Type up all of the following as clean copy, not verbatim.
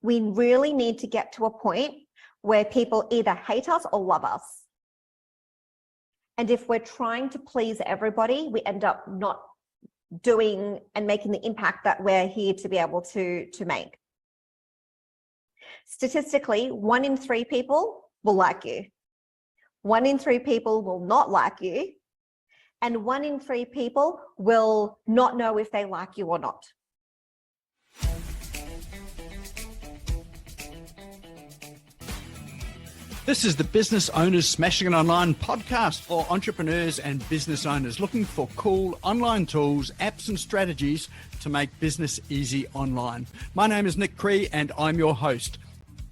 We really need to get to a point where people either hate us or love us. And if we're trying to please everybody, we end up not doing and making the impact that we're here to be able to make. Statistically, 1 in 3 people will like you. 1 in 3 people will not like you. And 1 in 3 people will not know if they like you or not. This is the Business Owners Smashing It Online podcast for entrepreneurs and business owners looking for cool online tools, apps and strategies to make business easy online. My name is Nick Cree and I'm your host.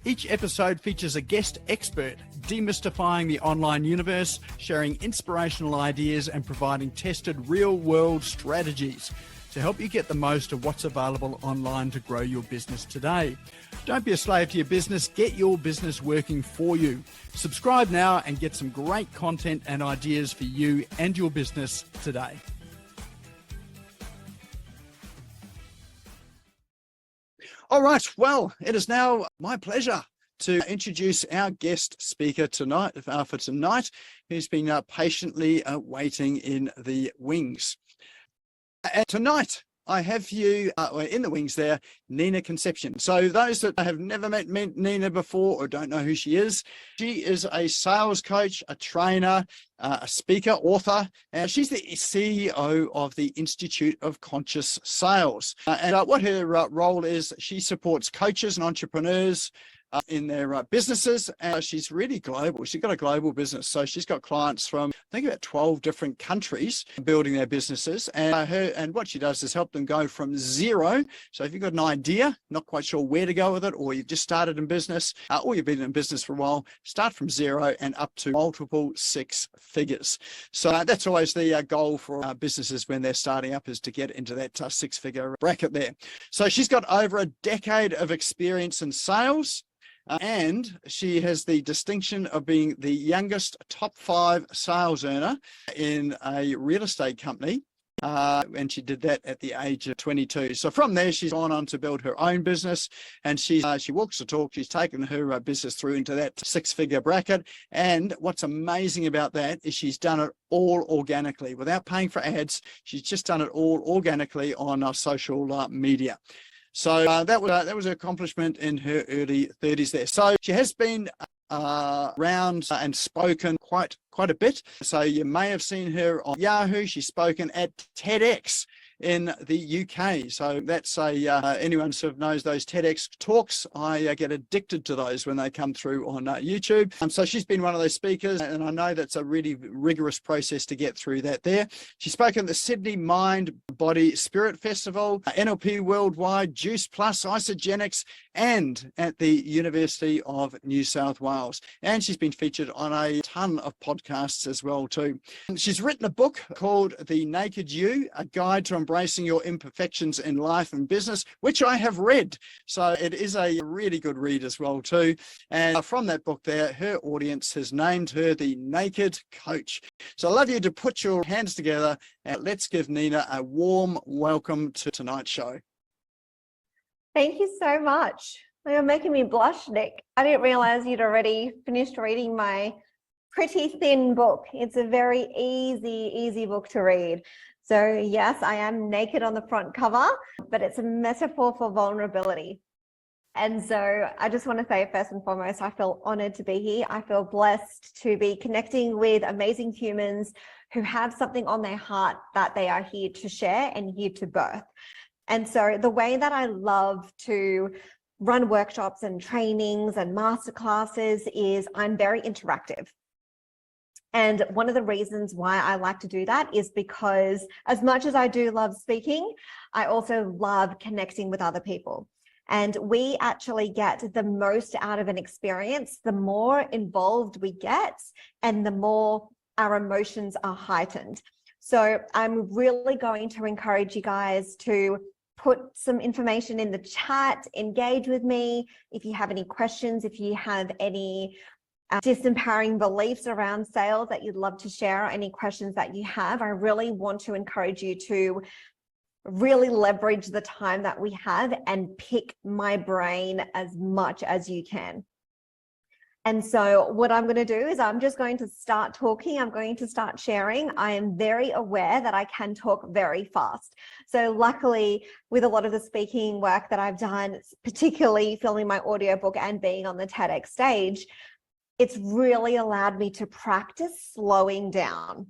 Each episode features a guest expert demystifying the online universe, sharing inspirational ideas and providing tested real-world strategies to help you get the most of what's available online to grow your business today. Don't be a slave to your business, get your business working for you. Subscribe now and get some great content and ideas for you and your business today. All right, well, it is now my pleasure to introduce our guest speaker tonight, who's been patiently waiting in the wings. And tonight, I have you in the wings there, Nina Concepción. So those that have never met Nina before or don't know who she is a sales coach, a trainer, a speaker, author, and she's the CEO of the Institute of Conscious Sales. And what her role is, she supports coaches and entrepreneurs in their businesses, and she's really global. She's got a global business, so she's got clients from I think about 12 different countries building their businesses, and what she does is help them go from zero. So if you've got an idea, not quite sure where to go with it, or you've just started in business, or you've been in business for a while, start from zero and up to multiple 6 figures. So that's always the goal for businesses when they're starting up, is to get into that 6-figure bracket there. So she's got over a decade of experience in sales. And she has the distinction of being the youngest top 5 sales earner in a real estate company. And she did that at the age of 22. So from there, she's gone on to build her own business, and she walks the talk. She's taken her business through into that 6-figure bracket. And what's amazing about that is she's done it all organically, without paying for ads. She's just done it all organically on social media. So that was an accomplishment in her early 30s there. So she has been around and spoken quite a bit. So you may have seen her on Yahoo. She's spoken at TEDx in the UK. So that's anyone sort of knows those TEDx talks. I get addicted to those when they come through on YouTube. So she's been one of those speakers, and I know that's a really rigorous process to get through that there. She spoke at the Sydney Mind, Body, Spirit Festival, NLP Worldwide, Juice Plus, Isogenics, and at the University of New South Wales. And she's been featured on a ton of podcasts as well too. She's written a book called The Naked You, A Guide to Embracing Your Imperfections in Life and Business, which I have read. So it is a really good read as well too. And from that book there, her audience has named her the Naked Coach. So I'd love you to put your hands together and let's give Nina a warm welcome to tonight's show. Thank you so much. You're making me blush, Nick. I didn't realize you'd already finished reading my pretty thin book. It's a very easy book to read. So yes, I am naked on the front cover, but it's a metaphor for vulnerability. And so I just want to say, first and foremost, I feel honored to be here. I feel blessed to be connecting with amazing humans who have something on their heart that they are here to share and here to birth. And so the way that I love to run workshops and trainings and masterclasses is I'm very interactive. And one of the reasons why I like to do that is because as much as I do love speaking, I also love connecting with other people. And we actually get the most out of an experience, the more involved we get and the more our emotions are heightened. So I'm really going to encourage you guys to put some information in the chat, engage with me. If you have any questions, if you have any disempowering beliefs around sales that you'd love to share, or any questions that you have, I really want to encourage you to really leverage the time that we have and pick my brain as much as you can. And so what I'm going to do is I'm just going to start talking. I'm going to start sharing. I am very aware that I can talk very fast. So luckily, with a lot of the speaking work that I've done, particularly filming my audiobook and being on the TEDx stage, it's really allowed me to practice slowing down,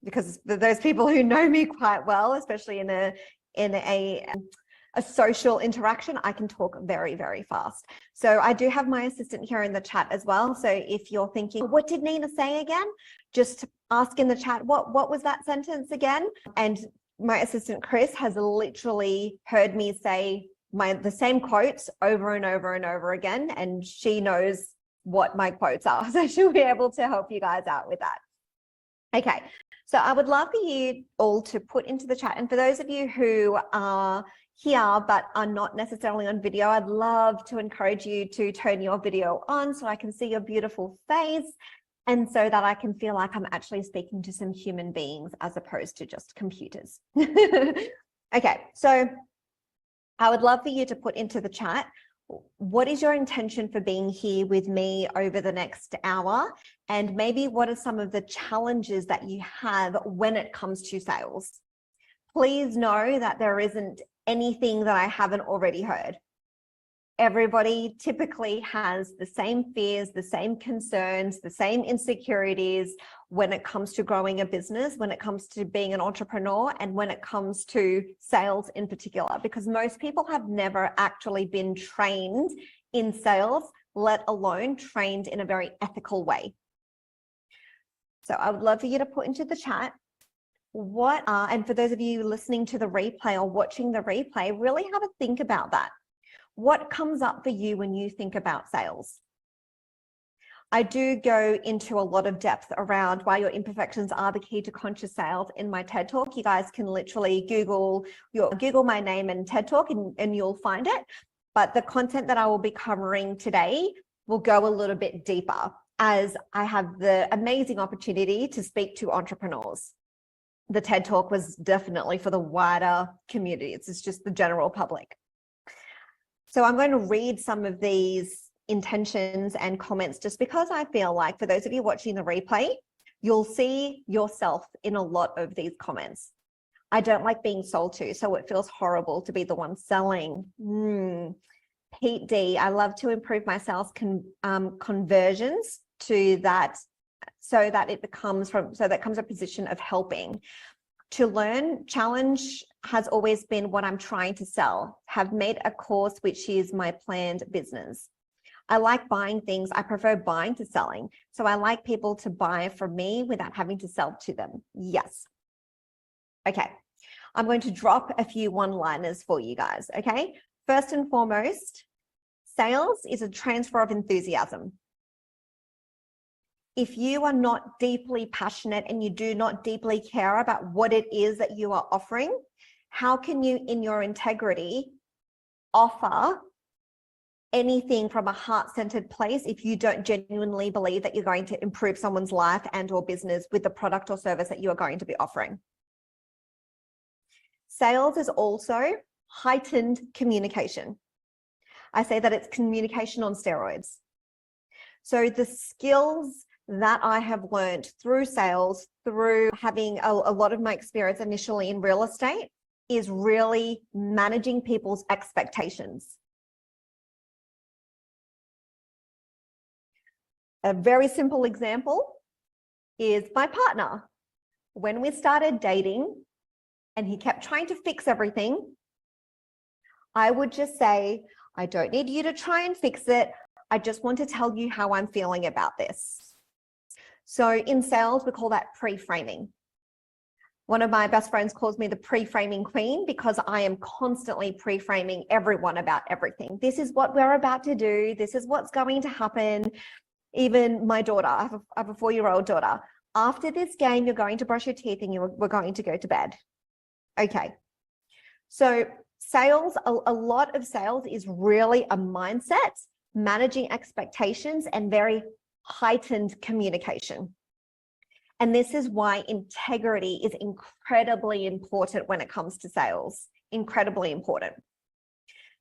because those people who know me quite well, especially in a social interaction, I can talk very, very fast. So I do have my assistant here in the chat as well. So if you're thinking, what did Nina say again? Just ask in the chat, what was that sentence again? And my assistant Chris has literally heard me say the same quotes over and over and over again, and she knows what my quotes are. So she'll be able to help you guys out with that. Okay, so I would love for you all to put into the chat. And for those of you who are here but are not necessarily on video, I'd love to encourage you to turn your video on so I can see your beautiful face, and so that I can feel like I'm actually speaking to some human beings as opposed to just computers. Okay, so I would love for you to put into the chat, what is your intention for being here with me over the next hour? And maybe what are some of the challenges that you have when it comes to sales? Please know that there isn't anything that I haven't already heard. Everybody typically has the same fears, the same concerns, the same insecurities when it comes to growing a business, when it comes to being an entrepreneur, and when it comes to sales in particular, because most people have never actually been trained in sales, let alone trained in a very ethical way. So I would love for you to put into the chat and for those of you listening to the replay or watching the replay, really have a think about that. What comes up for you when you think about sales? I do go into a lot of depth around why your imperfections are the key to conscious sales in my TED Talk. You guys can literally Google my name and TED Talk and you'll find it. But the content that I will be covering today will go a little bit deeper, as I have the amazing opportunity to speak to entrepreneurs. The TED Talk was definitely for the wider community. It's just the general public. So I'm going to read some of these intentions and comments just because I feel like for those of you watching the replay, you'll see yourself in a lot of these comments. I don't like being sold to, so it feels horrible to be the one selling. Pete D, I love to improve my sales conversions to that, so that comes a position of helping. To learn, challenge has always been what I'm trying to sell. Have made a course which is my planned business. I like buying things. I prefer buying to selling. So I like people to buy from me without having to sell to them. Yes. Okay. I'm going to drop a few one-liners for you guys. Okay. First and foremost, sales is a transfer of enthusiasm. If you are not deeply passionate and you do not deeply care about what it is that you are offering, how can you, in your integrity, offer anything from a heart-centered place if you don't genuinely believe that you're going to improve someone's life and or business with the product or service that you are going to be offering? Sales is also heightened communication. I say that it's communication on steroids. So the skills that I have learned through sales, through having a lot of my experience initially in real estate, is really managing people's expectations. A very simple example is my partner. When we started dating and he kept trying to fix everything, I would just say, I don't need you to try and fix it. I just want to tell you how I'm feeling about this. So in sales, we call that pre-framing. One of my best friends calls me the pre-framing queen because I am constantly pre-framing everyone about everything. This is what we're about to do. This is what's going to happen. Even my daughter, I have a 4-year-old daughter. After this game, you're going to brush your teeth and we're going to go to bed. Okay. So sales, a lot of sales is really a mindset, managing expectations, and very heightened communication. And this is why integrity is incredibly important when it comes to sales. incredibly important.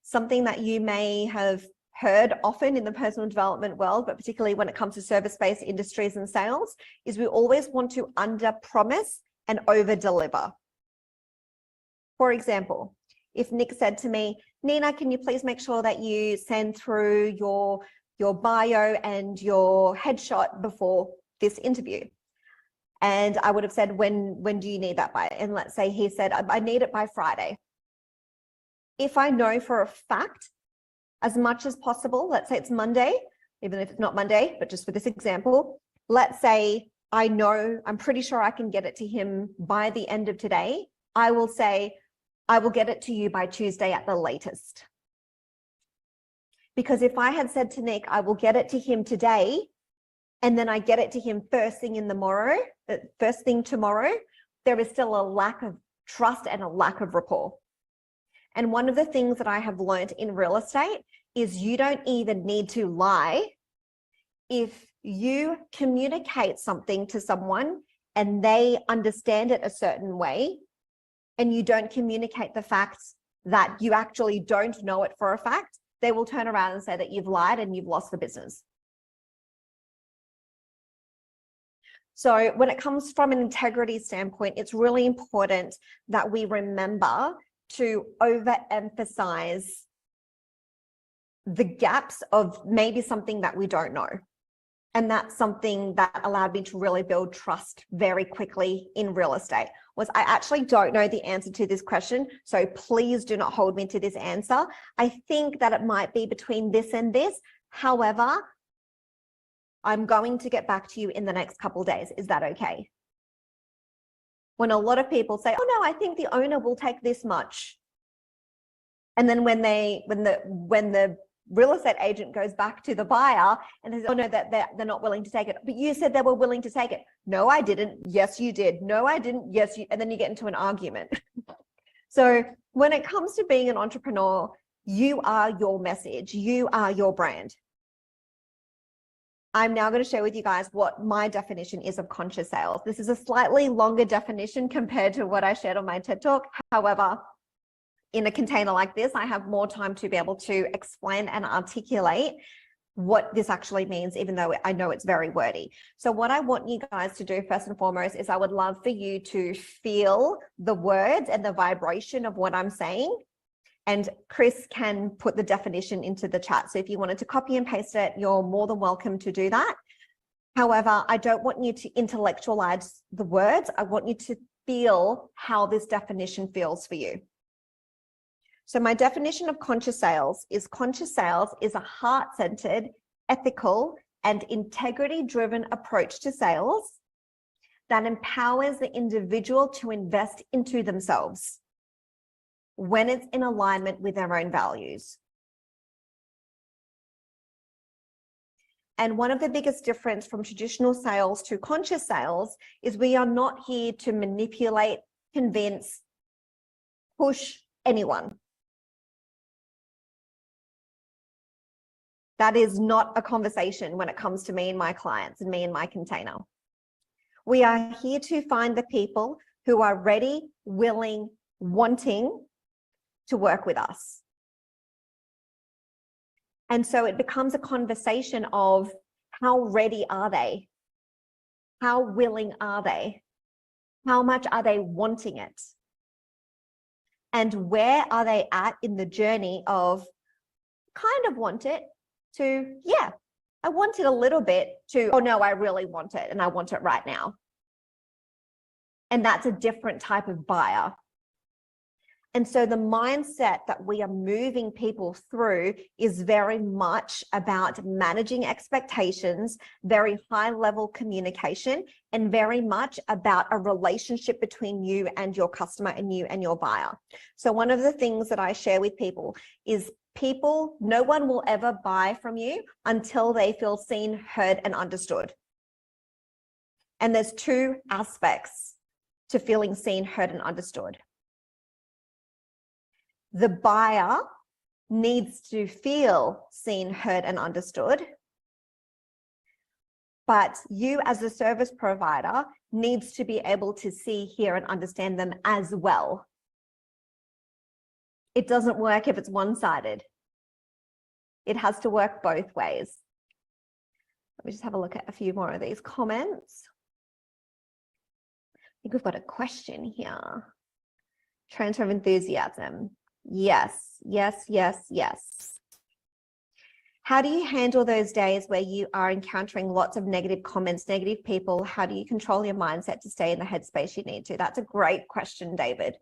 Something that you may have heard often in the personal development world, but particularly when it comes to service-based industries and sales, is we always want to under-promise and over-deliver. For example, if Nick said to me, Nina, can you please make sure that you send through your bio and your headshot before this interview? And I would have said, when do you need that by? And let's say he said, I need it by Friday. If I know for a fact, as much as possible, let's say it's Monday, even if it's not Monday, but just for this example, let's say I know, I'm pretty sure I can get it to him by the end of today. I will say, I will get it to you by Tuesday at the latest. Because if I had said to Nick, I will get it to him today, and then I get it to him first thing tomorrow, there is still a lack of trust and a lack of rapport. And one of the things that I have learned in real estate is you don't even need to lie. If you communicate something to someone and they understand it a certain way, and you don't communicate the facts that you actually don't know it for a fact, they will turn around and say that you've lied and you've lost the business. So when it comes from an integrity standpoint, it's really important that we remember to overemphasize the gaps of maybe something that we don't know. And that's something that allowed me to really build trust very quickly in real estate. Was I actually don't know the answer to this question, so please do not hold me to this answer. I think that it might be between this and this. However, I'm going to get back to you in the next couple of days. Is that okay? When a lot of people say, oh no, I think the owner will take this much. And then when the real estate agent goes back to the buyer and says, oh no, that they're not willing to take it. But you said they were willing to take it. No, I didn't. Yes, you did. No, I didn't. Yes, you, and then you get into an argument. So when it comes to being an entrepreneur, you are your message. You are your brand. I'm now going to share with you guys what my definition is of conscious sales. This is a slightly longer definition compared to what I shared on my TED Talk. However, in a container like this, I have more time to be able to explain and articulate what this actually means, even though I know it's very wordy. So what I want you guys to do first and foremost is I would love for you to feel the words and the vibration of what I'm saying. And Chris can put the definition into the chat. So if you wanted to copy and paste it, you're more than welcome to do that. However, I don't want you to intellectualize the words. I want you to feel how this definition feels for you. So my definition of conscious sales is a heart-centered, ethical, and integrity-driven approach to sales that empowers the individual to invest into themselves when it's in alignment with their own values. And one of the biggest difference from traditional sales to conscious sales is we are not here to manipulate, convince, push anyone. That is not a conversation when it comes to me and my clients and me and my container. We are here to find the people who are ready, willing, wanting to work with us. And so it becomes a conversation of how ready are they? How willing are they? How much are they wanting it? And where are they at in the journey of kind of want it to, yeah, I want it a little bit, to, oh no, I really want it and I want it right now. And that's a different type of buyer. And so the mindset that we are moving people through is very much about managing expectations, very high level communication, and very much about a relationship between you and your customer and you and your buyer. So one of the things that I share with people is no one will ever buy from you until they feel seen, heard, and understood. And there's two aspects to feeling seen, heard, and understood. The buyer needs to feel seen, heard, and understood. But you as a service provider needs to be able to see, hear, and understand them as well. It doesn't work if it's one-sided. It has to work both ways. Let me just have a look at a few more of these comments. I think we've got a question here. Transfer of enthusiasm. Yes, yes, yes, yes. How do you handle those days where you are encountering lots of negative comments, negative people? How do you control your mindset to stay in the headspace you need to? That's a great question, David.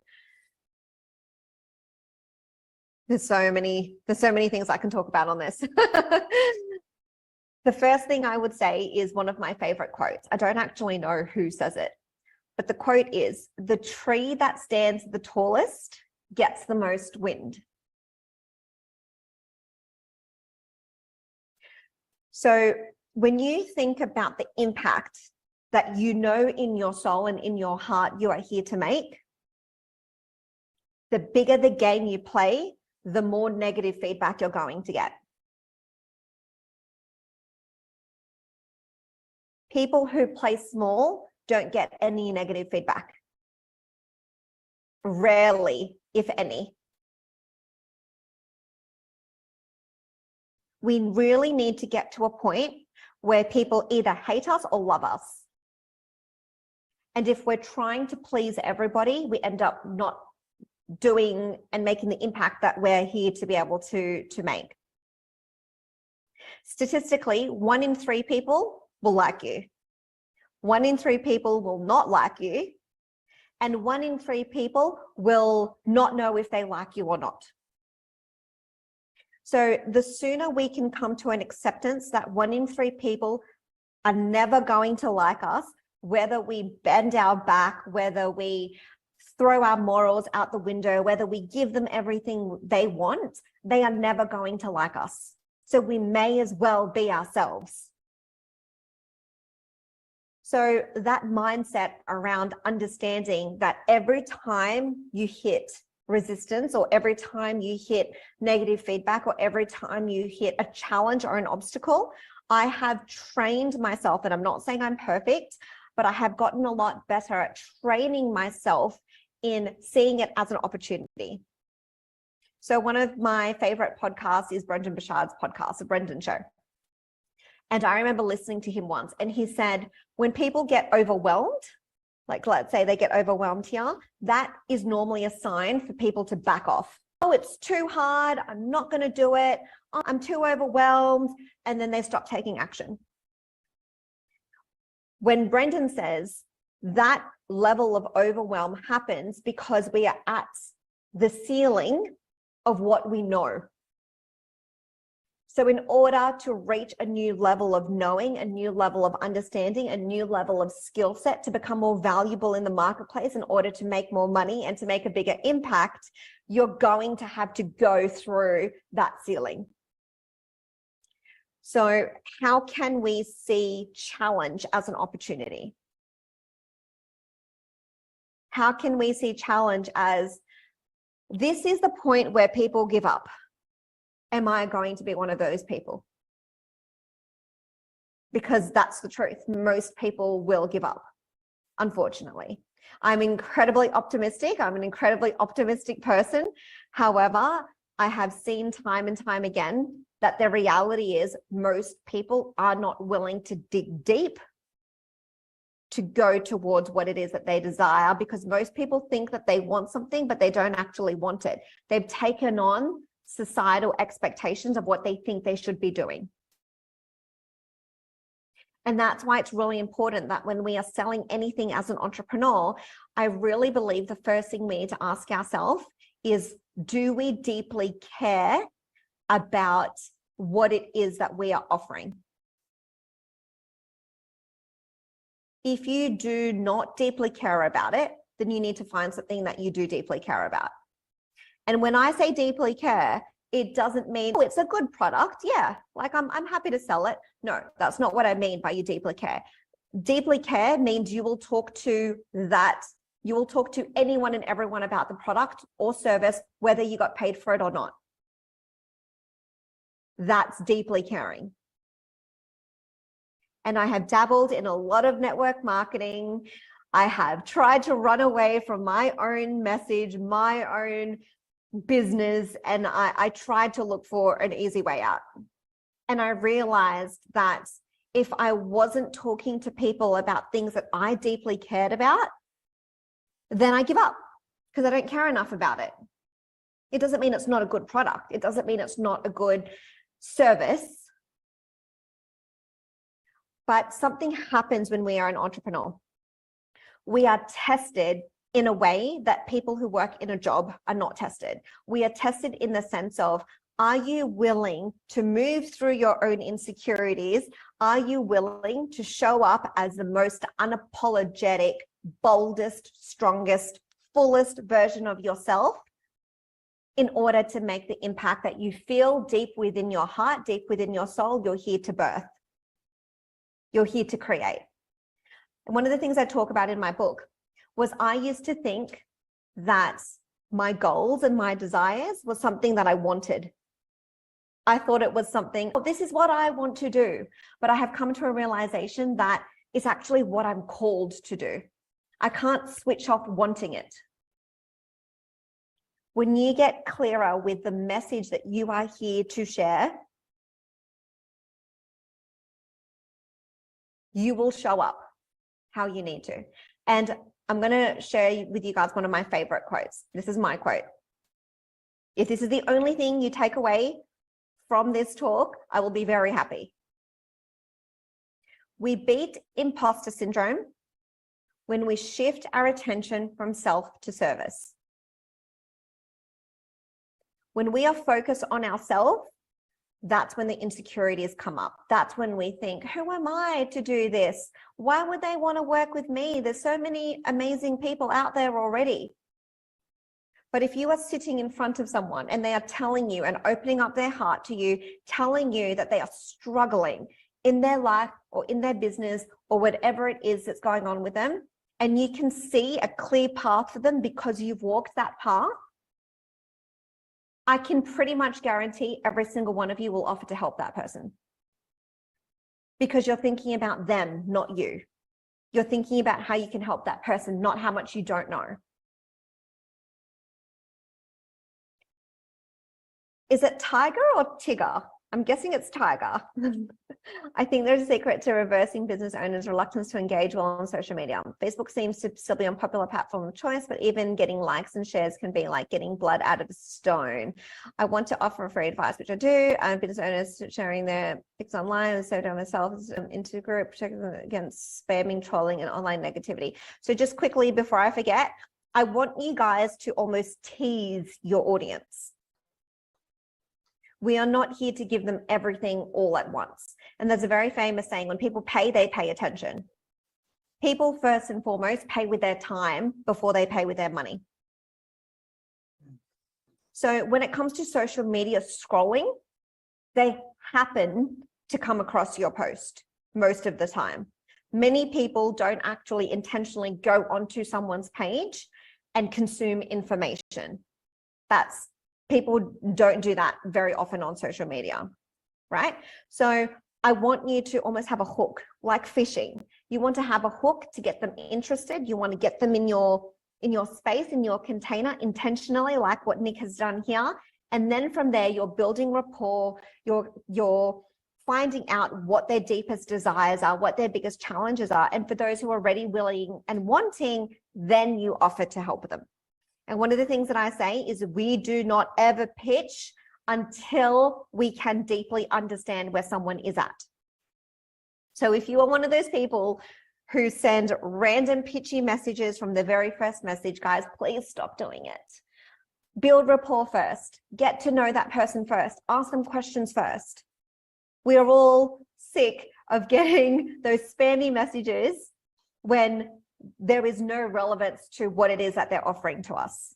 There's so many things I can talk about on this. The first thing I would say is one of my favorite quotes. I don't actually know who says it, but the quote is, "The tree that stands the tallest gets the most wind." So when you think about the impact that you know in your soul and in your heart you are here to make, the bigger the game you play, the more negative feedback you're going to get. People who play small don't get any negative feedback. Rarely, if any. We really need to get to a point where people either hate us or love us. And if we're trying to please everybody, we end up not doing and making the impact that we're here to be able to make. Statistically, 1 in 3 people will like you. 1 in 3 people will not like you. And 1 in 3 people will not know if they like you or not. So the sooner we can come to an acceptance that 1 in 3 people are never going to like us, whether we bend our back, whether we throw our morals out the window, whether we give them everything they want, they are never going to like us. So we may as well be ourselves. So that mindset around understanding that every time you hit resistance, or every time you hit negative feedback, or every time you hit a challenge or an obstacle, I have trained myself, and I'm not saying I'm perfect, but I have gotten a lot better at training myself in seeing it as an opportunity. So one of my favorite podcasts is Brendan Burchard's podcast, The Brendan Show. And I remember listening to him once, and he said, when people get overwhelmed, like let's say they get overwhelmed here, that is normally a sign for people to back off. Oh, it's too hard. I'm not going to do it. Oh, I'm too overwhelmed. And then they stop taking action. When Brendan says that level of overwhelm happens because we are at the ceiling of what we know. So in order to reach a new level of knowing, a new level of understanding, a new level of skill set to become more valuable in the marketplace, in order to make more money and to make a bigger impact, you're going to have to go through that ceiling. So how can we see challenge as an opportunity? How can we see challenge as, this is the point where people give up? Am I going to be one of those people? Because that's the truth. Most people will give up, unfortunately. I'm incredibly optimistic. I'm an incredibly optimistic person. However, I have seen time and time again that the reality is most people are not willing to dig deep to go towards what it is that they desire, because most people think that they want something, but they don't actually want it. They've taken on societal expectations of what they think they should be doing. And that's why it's really important that when we are selling anything as an entrepreneur, I really believe the first thing we need to ask ourselves is, do we deeply care about what it is that we are offering? If you do not deeply care about it, then you need to find something that you do deeply care about. And when I say deeply care, it doesn't mean, oh, it's a good product. Yeah, like I'm happy to sell it. No, that's not what I mean by you deeply care. Deeply care means you will talk to anyone and everyone about the product or service, whether you got paid for it or not. That's deeply caring. And I have dabbled in a lot of network marketing. I have tried to run away from my own message, my own business, and I tried to look for an easy way out. And I realized that if I wasn't talking to people about things that I deeply cared about, then I give up because I don't care enough about it. It doesn't mean it's not a good product. It doesn't mean it's not a good service. But something happens when we are an entrepreneur. We are tested in a way that people who work in a job are not tested. We are tested in the sense of, are you willing to move through your own insecurities? Are you willing to show up as the most unapologetic, boldest, strongest, fullest version of yourself in order to make the impact that you feel deep within your heart, deep within your soul, you're here to birth? You're here to create. And one of the things I talk about in my book was I used to think that my goals and my desires was something that I wanted. I thought it was something, oh, this is what I want to do. But I have come to a realization that it's actually what I'm called to do. I can't switch off wanting it. When you get clearer with the message that you are here to share, you will show up how you need to. And I'm going to share with you guys one of my favorite quotes. This is my quote. If this is the only thing you take away from this talk, I will be very happy. We beat imposter syndrome when we shift our attention from self to service. When we are focused on ourselves, that's when the insecurities come up. That's when we think, who am I to do this? Why would they want to work with me? There's so many amazing people out there already. But if you are sitting in front of someone and they are telling you and opening up their heart to you, telling you that they are struggling in their life or in their business or whatever it is that's going on with them, and you can see a clear path for them because you've walked that path, I can pretty much guarantee every single one of you will offer to help that person. Because you're thinking about them, not you. You're thinking about how you can help that person, not how much you don't know. Is it tiger or Tigger? I'm guessing it's tiger. I think there's a secret to reversing business owners' reluctance to engage well on social media. Facebook seems to still be an unpopular platform of choice, but even getting likes and shares can be like getting blood out of a stone. I want to offer free advice, which I do. Business owners sharing their pics online, and so do myself into group, protecting them against spamming, trolling, and online negativity. So just quickly before I forget, I want you guys to almost tease your audience. We are not here to give them everything all at once. And there's a very famous saying, when people pay, they pay attention. People first and foremost pay with their time before they pay with their money. So when it comes to social media scrolling, they happen to come across your post most of the time. Many people don't actually intentionally go onto someone's page and consume information. People don't do that very often on social media, right? So I want you to almost have a hook, like fishing. You want to have a hook to get them interested. You want to get them in your space, in your container intentionally, like what Nick has done here. And then from there, you're building rapport. You're finding out what their deepest desires are, what their biggest challenges are. And for those who are ready, willing, and wanting, then you offer to help them. And one of the things that I say is we do not ever pitch until we can deeply understand where someone is at. So if you are one of those people who send random pitchy messages from the very first message, guys, please stop doing it. Build rapport first. Get to know that person first. Ask them questions first. We are all sick of getting those spammy messages when there is no relevance to what it is that they're offering to us.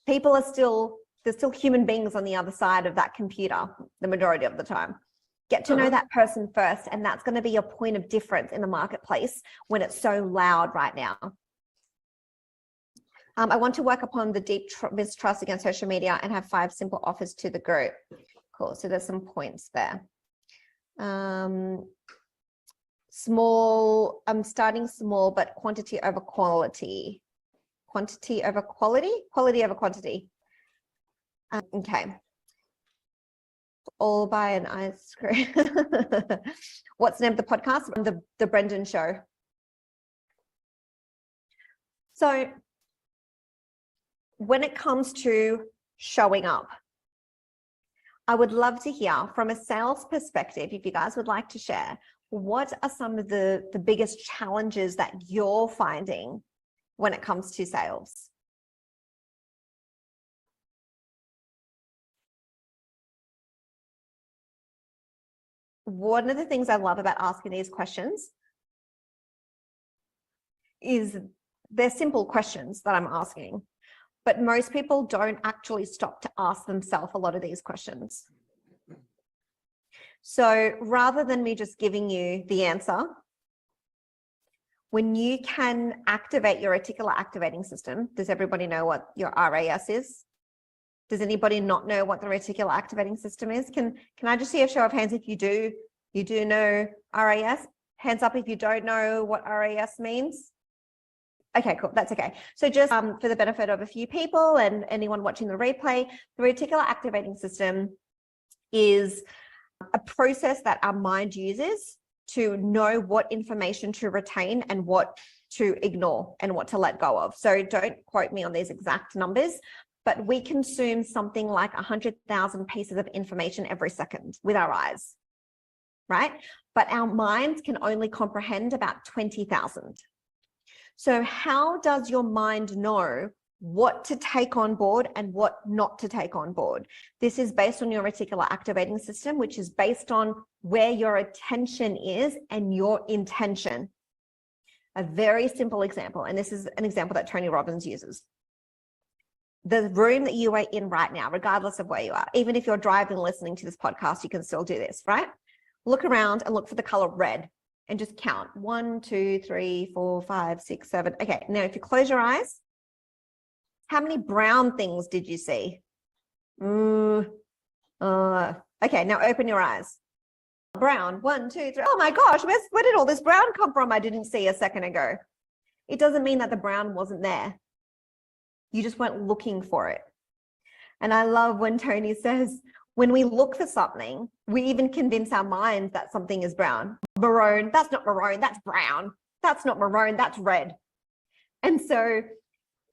People are still, there's still human beings on the other side of that computer the majority of the time. Get to know that person first, and that's going to be your point of difference in the marketplace when it's so loud right now. I want to work upon the deep mistrust against social media and have 5 simple offers to the group. Cool. So there's some points there. Small, I'm starting small, but quantity over quality. Quantity over quality, quality over quantity. Okay. All by an ice cream. What's the name of the podcast? The Brendan Show. So when it comes to showing up, I would love to hear from a sales perspective, if you guys would like to share, what are some of the biggest challenges that you're finding when it comes to sales? One of the things I love about asking these questions is they're simple questions that I'm asking, but most people don't actually stop to ask themselves a lot of these questions. So rather than me just giving you the answer, when you can activate your reticular activating system, does everybody know what your RAS is? Does anybody not know what the reticular activating system is? Can I just see a show of hands if you do know RAS? Hands up if you don't know what RAS means. Okay, cool. That's okay. So just for the benefit of a few people and anyone watching the replay, the reticular activating system is a process that our mind uses to know what information to retain and what to ignore and what to let go of. So don't quote me on these exact numbers, but we consume something like 100,000 pieces of information every second with our eyes, right? But our minds can only comprehend about 20,000. So how does your mind know what to take on board and what not to take on board? This is based on your reticular activating system, which is based on where your attention is and your intention. A very simple example, and this is an example that Tony Robbins uses. The room that you are in right now, regardless of where you are, even if you're driving and listening to this podcast, you can still do this, right? Look around and look for the color red and just count 1, 2, 3, 4, 5, 6, 7. Okay, now if you close your eyes, how many brown things did you see? Okay, now open your eyes. Brown, 1, 2, 3. Oh my gosh, where did all this brown come from? I didn't see a second ago. It doesn't mean that the brown wasn't there. You just weren't looking for it. And I love when Tony says, when we look for something, we even convince our minds that something is brown. Maroon, that's not maroon, that's brown. That's not maroon, that's red. And so,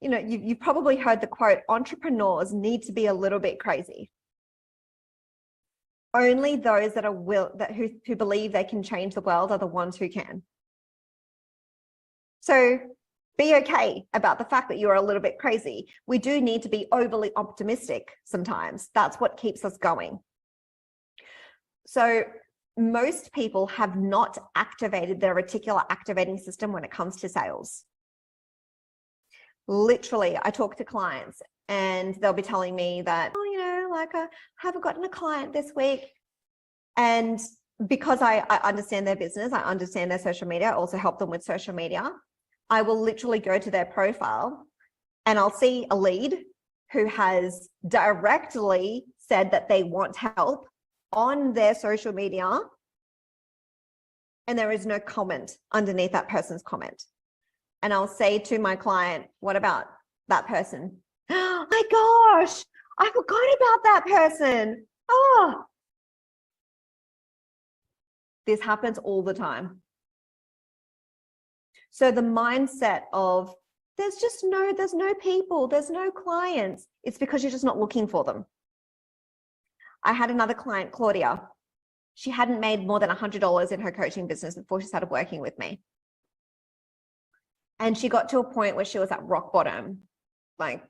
you know, you've probably heard the quote, entrepreneurs need to be a little bit crazy. Only those that are who believe they can change the world are the ones who can. So be okay about the fact that you're a little bit crazy. We do need to be overly optimistic sometimes. That's what keeps us going. So most people have not activated their reticular activating system when it comes to sales. Literally, I talk to clients and they'll be telling me that, oh, you know, like I haven't gotten a client this week. And because I understand their business, I understand their social media, I also help them with social media. I will literally go to their profile and I'll see a lead who has directly said that they want help on their social media. And there is no comment underneath that person's comment. And I'll say to my client, what about that person? Oh my gosh, I forgot about that person. Oh, this happens all the time. So the mindset of there's no people, there's no clients. It's because you're just not looking for them. I had another client, Claudia. She hadn't made more than $100 in her coaching business before she started working with me. And she got to a point where she was at rock bottom. Like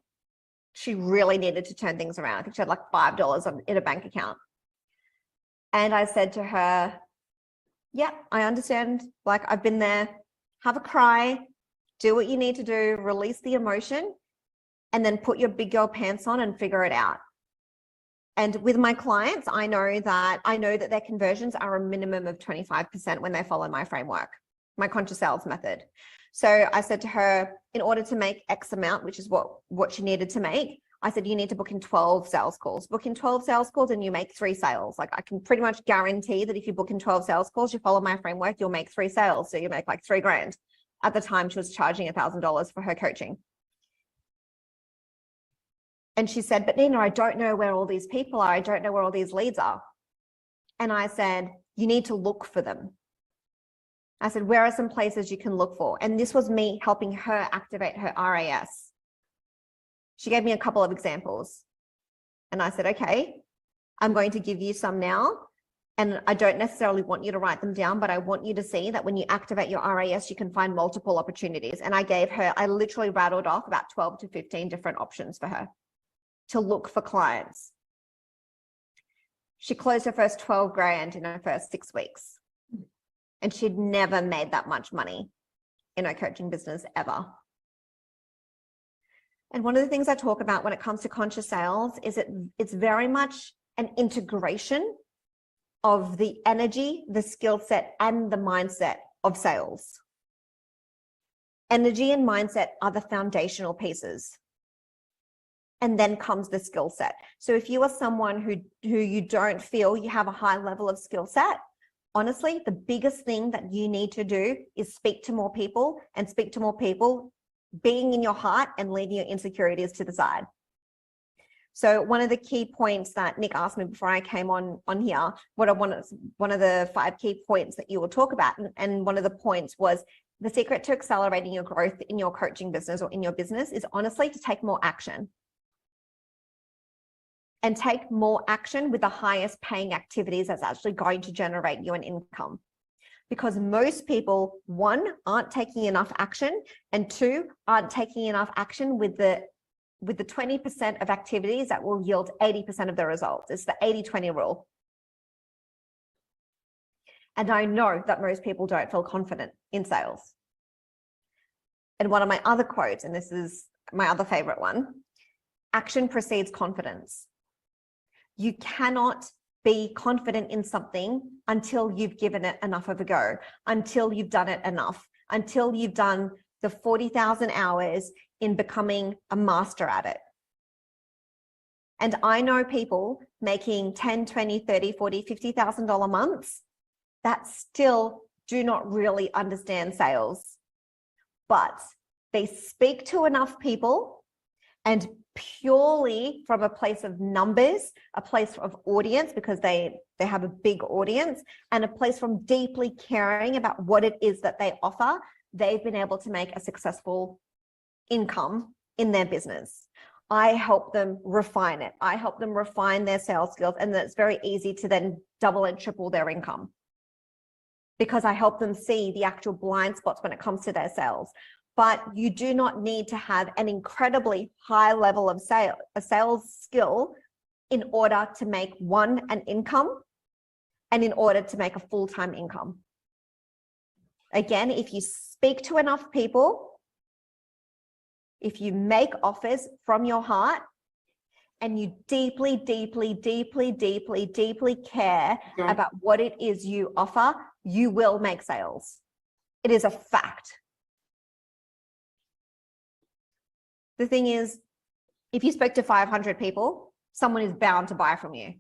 she really needed to turn things around. I think she had like $5 in a bank account. And I said to her, yeah, I understand. Like I've been there. Have a cry, do what you need to do, release the emotion, and then put your big girl pants on and figure it out. And with my clients, I know that their conversions are a minimum of 25% when they follow my framework, my conscious sales method. So I said to her, in order to make X amount, which is what she needed to make, I said, you need to book in 12 sales calls. Book in 12 sales calls and you make 3 sales. Like I can pretty much guarantee that if you book in 12 sales calls, you follow my framework, you'll make 3 sales. So you make like $3,000. At the time, she was charging $1,000 for her coaching. And she said, but Nina, I don't know where all these people are. I don't know where all these leads are. And I said, you need to look for them. I said, where are some places you can look for? And this was me helping her activate her RAS. She gave me a couple of examples. And I said, okay, I'm going to give you some now. And I don't necessarily want you to write them down, but I want you to see that when you activate your RAS, you can find multiple opportunities. And I literally rattled off about 12 to 15 different options for her to look for clients. She closed her first 12 grand in her first 6 weeks. And she'd never made that much money in her coaching business ever. And one of the things I talk about when it comes to conscious sales is it's very much an integration of the energy, the skill set, and the mindset of sales. Energy and mindset are the foundational pieces. And then comes the skill set. So if you are someone who you don't feel you have a high level of skill set, honestly, the biggest thing that you need to do is speak to more people, and speak to more people being in your heart and leaving your insecurities to the side. So one of the key points that Nick asked me before I came on here, one of the 5 key points that you will talk about, and one of the points was the secret to accelerating your growth in your coaching business or in your business is honestly to take more action. And take more action with the highest paying activities that's actually going to generate you an income. Because most people, 1, aren't taking enough action, and 2, aren't taking enough action with the 20% of activities that will yield 80% of the results. It's the 80-20 rule. And I know that most people don't feel confident in sales. And one of my other quotes, and this is my other favorite one, action precedes confidence. You cannot be confident in something until you've given it enough of a go, until you've done it enough, until you've done the 40,000 hours in becoming a master at it. And I know people making $10, $20, $30, $40, $50,000 months that still do not really understand sales, but they speak to enough people, and purely from a place of numbers, a place of audience, because they have a big audience, and a place from deeply caring about what it is that they offer, they've been able to make a successful income in their business. I help them refine it. I help them refine their sales skills, and it's very easy to then double and triple their income because I help them see the actual blind spots when it comes to their sales. But you do not need to have an incredibly high level of a sales skill in order to make an income, and in order to make a full-time income. Again, if you speak to enough people, if you make offers from your heart, and you deeply, deeply, deeply, deeply, deeply care about what it is you offer, you will make sales. It is a fact. The thing is, if you spoke to 500 people, someone is bound to buy from you.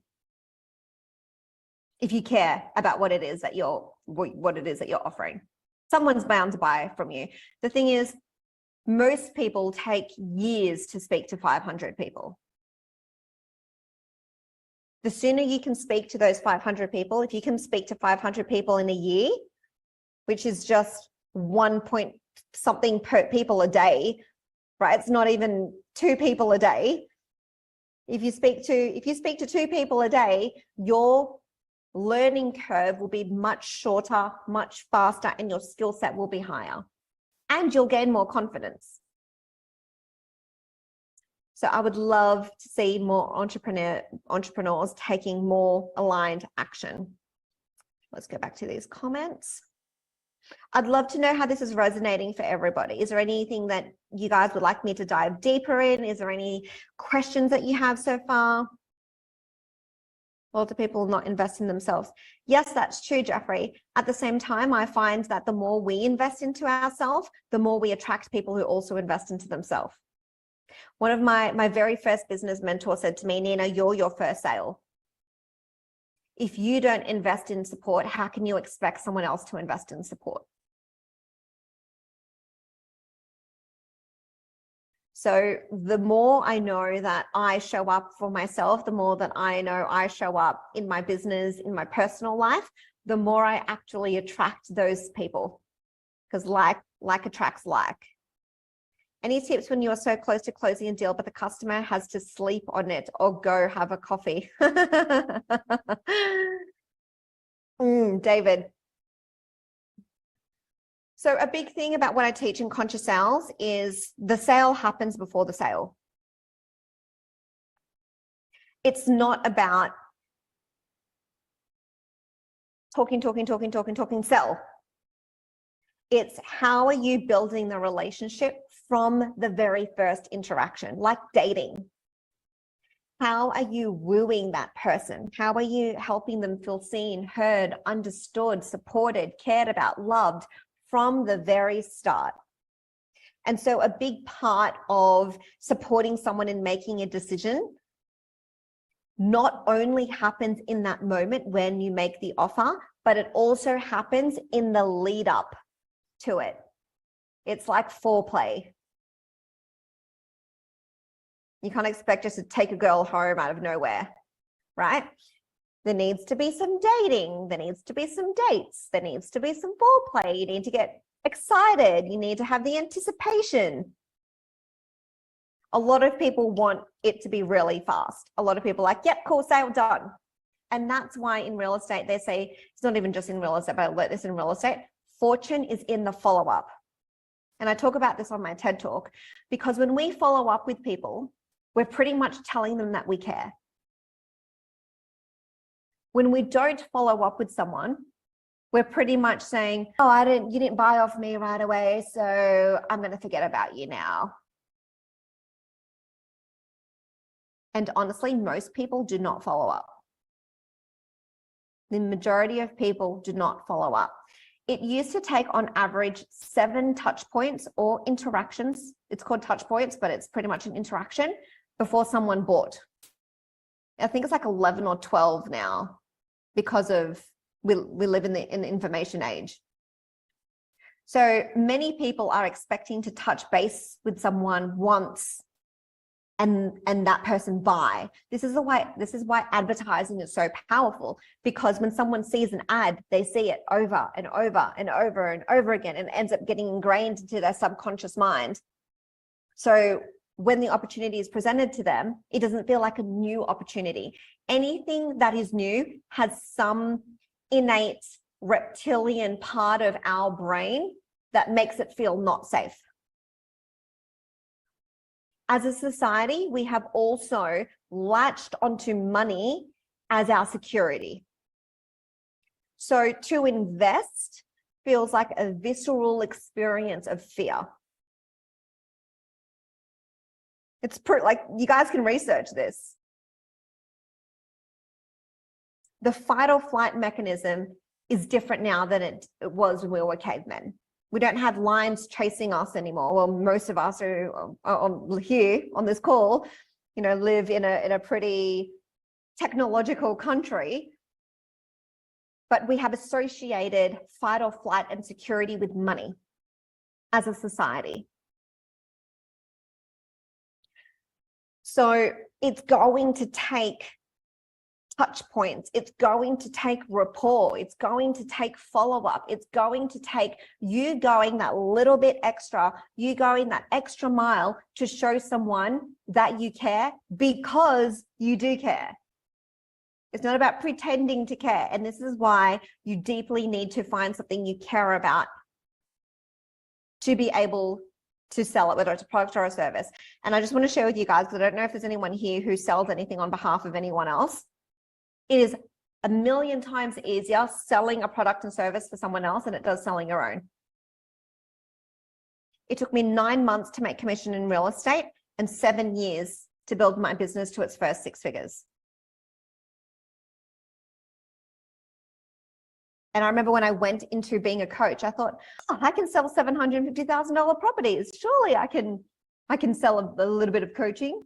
If you care about what it is that you're offering, someone's bound to buy from you. The thing is, most people take years to speak to 500 people. The sooner you can speak to those 500 people, if you can speak to 500 people in a year, which is just 1 point something per people a day, right? It's not even 2 people a day. If you speak to 2 people a day, your learning curve will be much shorter, much faster, and your skill set will be higher, and you'll gain more confidence. So I would love to see more entrepreneurs taking more aligned action. Let's go back to these comments. I'd love to know how this is resonating for everybody. Is there anything that you guys would like me to dive deeper in? Is there any questions that you have so far? Well, do people not invest in themselves? Yes, that's true, Jeffrey. At the same time, I find that the more we invest into ourselves, the more we attract people who also invest into themselves. One of my very first business mentors said to me, Nina, you're your first sale. If you don't invest in support, how can you expect someone else to invest in support? So the more I know that I show up for myself, the more that I know I show up in my business, in my personal life, the more I actually attract those people, because like attracts like. Any tips when you are so close to closing a deal, but the customer has to sleep on it or go have a coffee? David. So a big thing about what I teach in conscious sales is the sale happens before the sale. It's not about talking, sell. It's how are you building the relationship from the very first interaction, like dating. How are you wooing that person? How are you helping them feel seen, heard, understood, supported, cared about, loved from the very start? And so a big part of supporting someone in making a decision not only happens in that moment when you make the offer, but it also happens in the lead up to it. It's like foreplay. You can't expect just to take a girl home out of nowhere, right? There needs to be some dating. There needs to be some dates. There needs to be some foreplay. You need to get excited. You need to have the anticipation. A lot of people want it to be really fast. A lot of people are like, yep, cool, sale done. And that's why in real estate, they say, it's not even just in real estate, but I learned this in real estate, fortune is in the follow-up. And I talk about this on my TED Talk, because when we follow up with people, we're pretty much telling them that we care. When we don't follow up with someone, we're pretty much saying, oh, you didn't buy off me right away, so I'm going to forget about you now. And honestly, most people do not follow up. The majority of people do not follow up. It used to take on average 7 touch points or interactions. It's called touch points, but it's pretty much an interaction before someone bought. I think it's like 11 or 12 now, because of we live in the information age. So many people are expecting to touch base with someone once and that person buy. This is why advertising is so powerful, because when someone sees an ad, they see it over and over and over and over again, and it ends up getting ingrained into their subconscious mind. So when the opportunity is presented to them, it doesn't feel like a new opportunity. Anything that is new has some innate reptilian part of our brain that makes it feel not safe. As a society, we have also latched onto money as our security. So to invest feels like a visceral experience of fear. It's like, you guys can research this. The fight or flight mechanism is different now than it was when we were cavemen. We don't have lions chasing us anymore. Well, most of us who are here on this call, live in a pretty technological country, but we have associated fight or flight and security with money as a society. So it's going to take touch points, it's going to take rapport, it's going to take follow-up, it's going to take you going that little bit extra, you going that extra mile to show someone that you care, because you do care. It's not about pretending to care. And this is why you deeply need to find something you care about to be able to sell it, whether it's a product or a service. And I just want to share with you guys, because I don't know if there's anyone here who sells anything on behalf of anyone else. It is 1,000,000 times easier selling a product and service for someone else than it does selling your own. It took me 9 months to make commission in real estate and 7 years to build my business to its first 6 figures. And I remember when I went into being a coach, I thought, oh, I can sell $750,000 properties. Surely I can sell a little bit of coaching.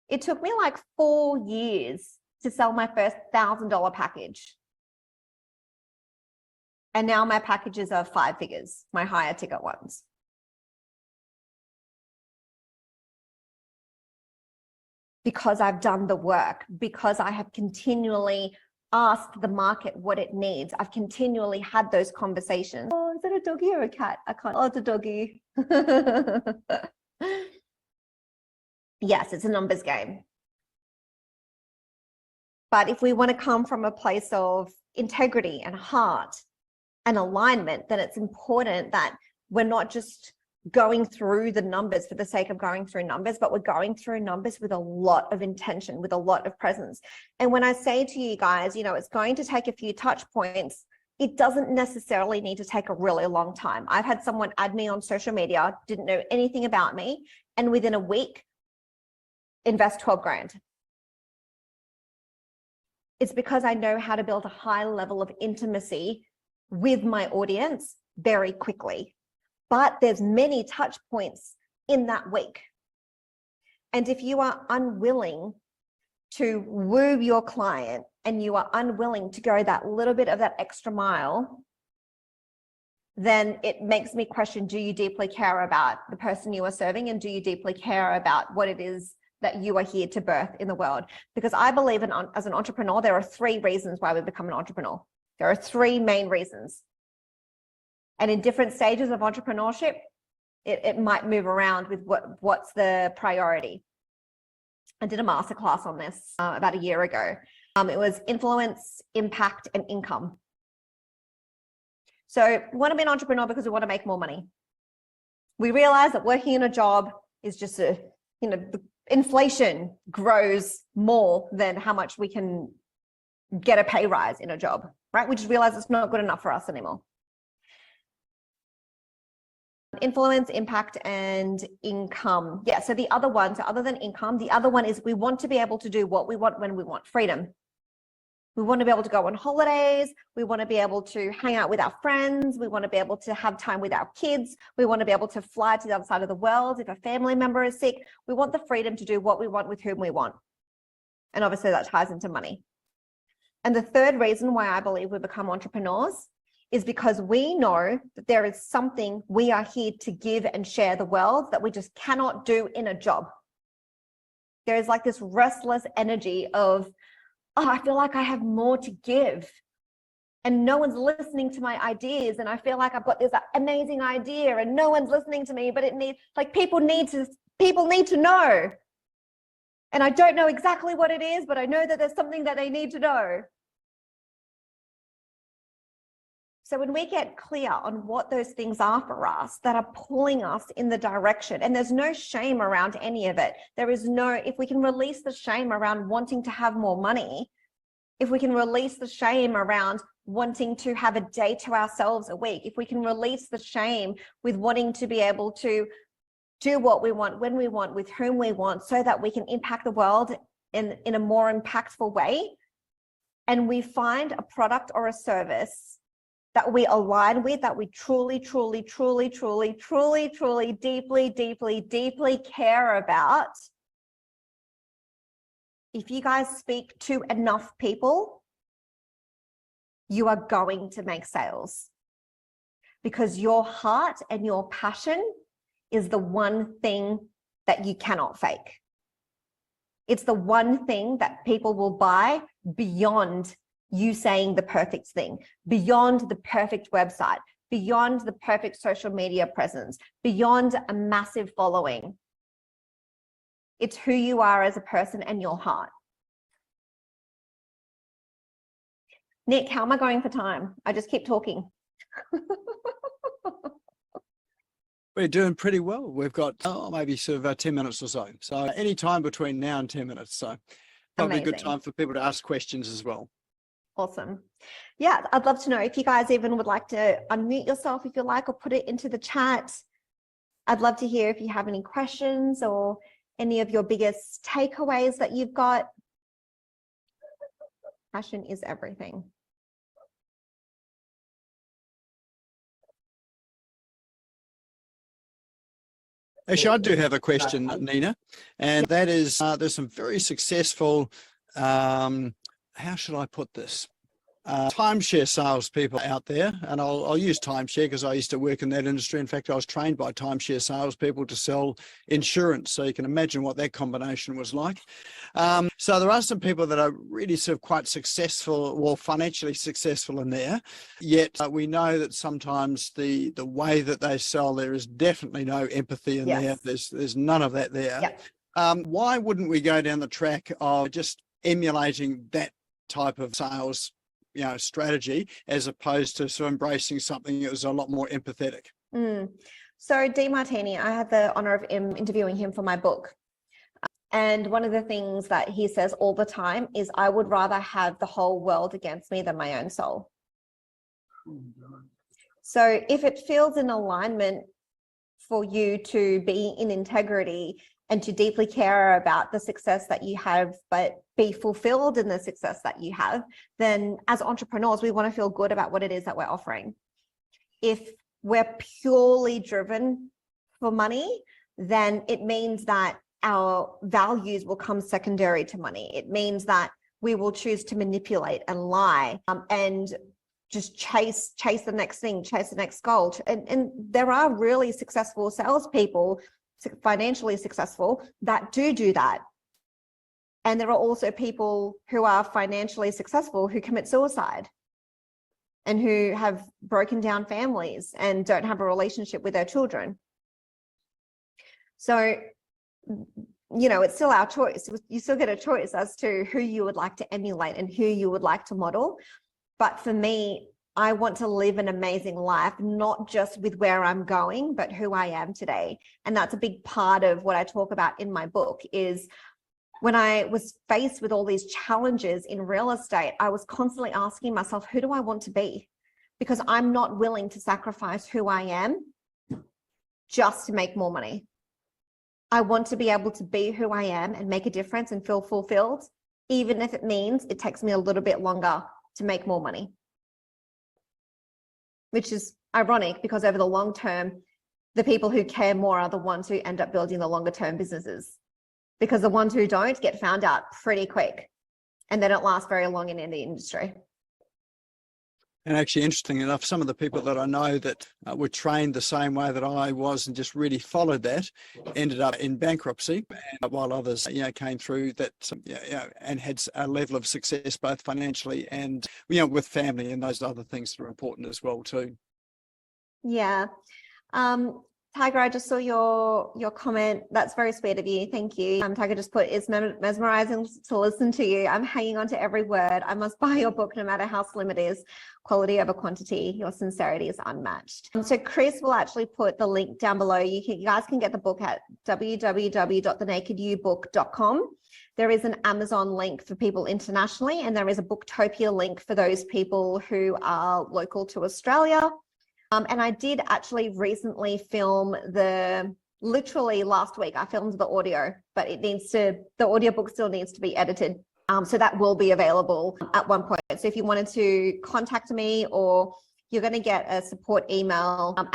It took me like 4 years to sell my first $1,000 package. And now my packages are 5 figures, my higher ticket ones. because I've done the work, because I have continually asked the market what it needs. I've continually had those conversations. Oh, is it a doggy or a cat? I can't. Oh, it's a doggy. Yes, it's a numbers game. But if we want to come from a place of integrity and heart and alignment, then it's important that we're not just going through the numbers for the sake of going through numbers, but we're going through numbers with a lot of intention, with a lot of presence. And when I say to you guys, you know, it's going to take a few touch points, it doesn't necessarily need to take a really long time. I've had someone add me on social media, didn't know anything about me, and within a week, invest 12 grand. It's because I know how to build a high level of intimacy with my audience very quickly. But there's many touch points in that week. And if you are unwilling to woo your client and you are unwilling to go that little bit of that extra mile, then it makes me question, do you deeply care about the person you are serving? And do you deeply care about what it is that you are here to birth in the world? Because I believe as an entrepreneur, there are 3 reasons why we become an entrepreneur. There are 3 main reasons. And in different stages of entrepreneurship, it might move around with what's the priority. I did a masterclass on this about a year ago. It was influence, impact, and income. So we want to be an entrepreneur because we want to make more money. We realize that working in a job is just the inflation grows more than how much we can get a pay rise in a job, right? We just realize it's not good enough for us anymore. Influence, impact, and income. Yeah, so the other one, so other than income, the other one is we want to be able to do what we want when we want. Freedom. We want to be able to go on holidays. We want to be able to hang out with our friends. We want to be able to have time with our kids. We want to be able to fly to the other side of the world if a family member is sick. We want the freedom to do what we want with whom we want. And obviously that ties into money. And the third reason why I believe we become entrepreneurs is because we know that there is something we are here to give and share the world that we just cannot do in a job. There is like this restless energy of, oh, I feel like I have more to give and no one's listening to my ideas. And I feel like I've got this amazing idea and no one's listening to me, but it needs, like people need to know. And I don't know exactly what it is, but I know that there's something that they need to know. So when we get clear on what those things are for us that are pulling us in the direction, and there's no shame around any of it. There is no, if we can release the shame around wanting to have more money, if we can release the shame around wanting to have a day to ourselves a week, if we can release the shame with wanting to be able to do what we want, when we want, with whom we want, so that we can impact the world in a more impactful way, and we find a product or a service that we align with, that we truly, truly, truly, truly, truly, truly, deeply, deeply, deeply care about. If you guys speak to enough people, you are going to make sales, because your heart and your passion is the one thing that you cannot fake. It's the one thing that people will buy beyond you saying the perfect thing, beyond the perfect website, beyond the perfect social media presence, beyond a massive following. It's who you are as a person and your heart. Nick, how am I going for time? I just keep talking. We're doing pretty well. We've got maybe sort of 10 minutes or so. So any time between now and 10 minutes. So probably a good time for people to ask questions as well. Awesome. Yeah, I'd love to know if you guys even would like to unmute yourself if you like, or put it into the chat. I'd love to hear if you have any questions or any of your biggest takeaways that you've got. Passion is everything. Actually, I do have a question, Nina, and that is there's some very successful, how should I put this? timeshare salespeople out there, and I'll use timeshare because I used to work in that industry. In fact, I was trained by timeshare salespeople to sell insurance, so you can imagine what that combination was like. So there are some people that are really sort of quite successful or financially successful in there, yet we know that sometimes the way that they sell, there is definitely no empathy in there. There's none of that there. Yep. Why wouldn't we go down the track of just emulating that type of sales strategy, as opposed to sort of embracing something that was a lot more empathetic? So DeMartini, I had the honor of interviewing him for my book. And one of the things that he says all the time is, I would rather have the whole world against me than my own soul. So if it feels in alignment for you to be in integrity and to deeply care about the success that you have, but be fulfilled in the success that you have, then as entrepreneurs, we want to feel good about what it is that we're offering. If we're purely driven for money, then it means that our values will come secondary to money. It means that we will choose to manipulate and lie and just chase the next thing, chase the next goal. And there are really successful salespeople, financially successful, that do that. And there are also people who are financially successful who commit suicide and who have broken down families and don't have a relationship with their children. So, it's still our choice. You still get a choice as to who you would like to emulate and who you would like to model. But for me, I want to live an amazing life, not just with where I'm going, but who I am today. And that's a big part of what I talk about in my book. Is when I was faced with all these challenges in real estate, I was constantly asking myself, who do I want to be? Because I'm not willing to sacrifice who I am just to make more money. I want to be able to be who I am and make a difference and feel fulfilled, even if it means it takes me a little bit longer to make more money. Which is ironic, because over the long term, the people who care more are the ones who end up building the longer term businesses, because the ones who don't get found out pretty quick and they don't last very long in the industry. And actually, interesting enough, some of the people that I know that were trained the same way that I was and just really followed that ended up in bankruptcy, while others, came through that, and had a level of success both financially and, with family and those other things that are important as well too. Yeah. Tiger, I just saw your comment. That's very sweet of you. Thank you. Tiger just put, it's mesmerizing to listen to you. I'm hanging on to every word. I must buy your book no matter how slim it is. Quality over quantity. Your sincerity is unmatched. So Chris will actually put the link down below. You guys can get the book at www.thenakedyoubook.com. There is an Amazon link for people internationally, and there is a Booktopia link for those people who are local to Australia. And I did actually recently film literally last week, I filmed the audio, but the audiobook still needs to be edited. So that will be available at one point. So if you wanted to contact me, or you're going to get a support email on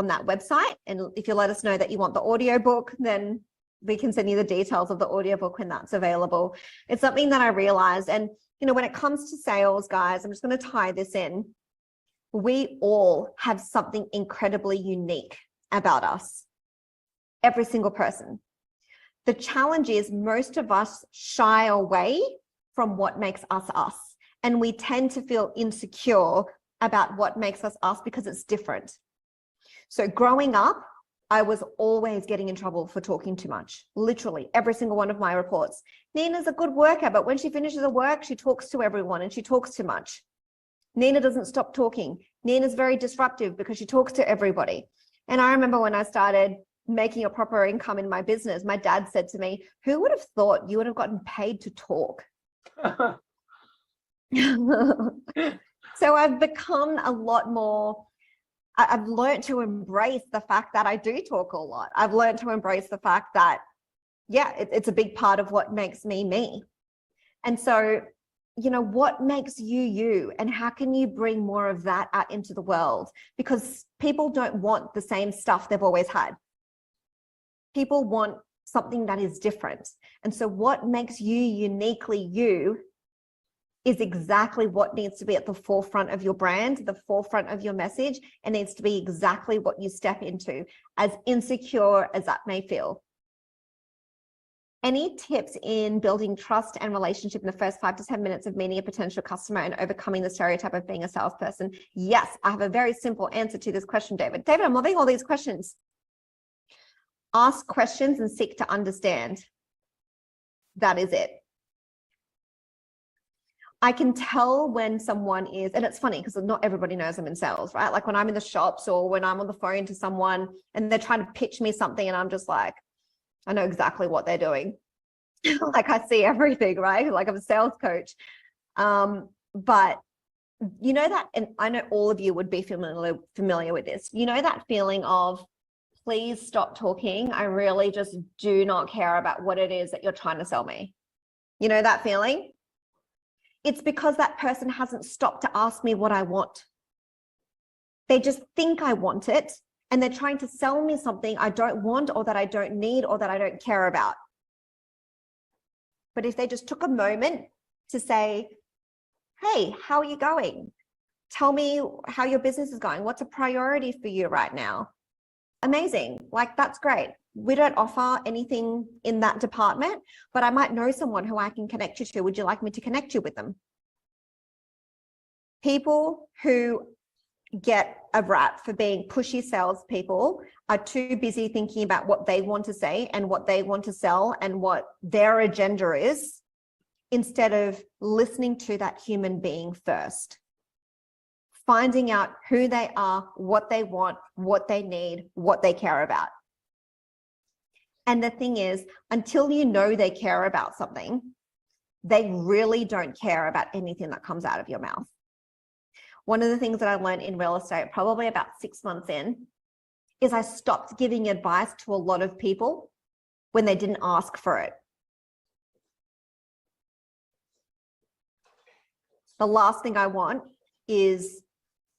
that website. And if you let us know that you want the audiobook, then we can send you the details of the audiobook when that's available. It's something that I realized. And, when it comes to sales, guys, I'm just going to tie this in. We all have something incredibly unique about us. Every single person. The challenge is most of us shy away from what makes us us. And we tend to feel insecure about what makes us us because it's different. So growing up, I was always getting in trouble for talking too much. Literally every single one of my reports. Nina's a good worker, but when she finishes her work, she talks to everyone and she talks too much. Nina doesn't stop talking. Nina's very disruptive because she talks to everybody. And I remember when I started making a proper income in my business, my dad said to me, who would have thought you would have gotten paid to talk? So I've become a lot more, I've learned to embrace the fact that I do talk a lot. I've learned to embrace the fact that, it's a big part of what makes me me. And so, what makes you you, and how can you bring more of that out into the world? Because people don't want the same stuff they've always had. People want something that is different. And so what makes you uniquely you is exactly what needs to be at the forefront of your brand, the forefront of your message, and needs to be exactly what you step into, as insecure as that may feel. Any tips in building trust and relationship in the first 5 to 10 minutes of meeting a potential customer and overcoming the stereotype of being a salesperson? Yes, I have a very simple answer to this question, David. David, I'm loving all these questions. Ask questions and seek to understand. That is it. I can tell when someone is, and it's funny because not everybody knows I'm in sales, right? Like when I'm in the shops or when I'm on the phone to someone and they're trying to pitch me something and I'm just like, I know exactly what they're doing. Like I see everything, right? Like I'm a sales coach. But you know that, and I know all of you would be familiar with this. You know that feeling of, please stop talking. I really just do not care about what it is that you're trying to sell me. You know that feeling? It's because that person hasn't stopped to ask me what I want. They just think I want it, and they're trying to sell me something I don't want, or that I don't need, or that I don't care about. But if they just took a moment to say, hey, how are you going? Tell me how your business is going. What's a priority for you right now? Amazing. Like, that's great. We don't offer anything in that department, but I might know someone who I can connect you to. Would you like me to connect you with them? People who get a rap for being pushy salespeople are too busy thinking about what they want to say and what they want to sell and what their agenda is, instead of listening to that human being first. Finding out who they are, what they want, what they need, what they care about. And the thing is, until you know they care about something, they really don't care about anything that comes out of your mouth. One of the things that I learned in real estate, probably about 6 months in, is I stopped giving advice to a lot of people when they didn't ask for it. The last thing I want is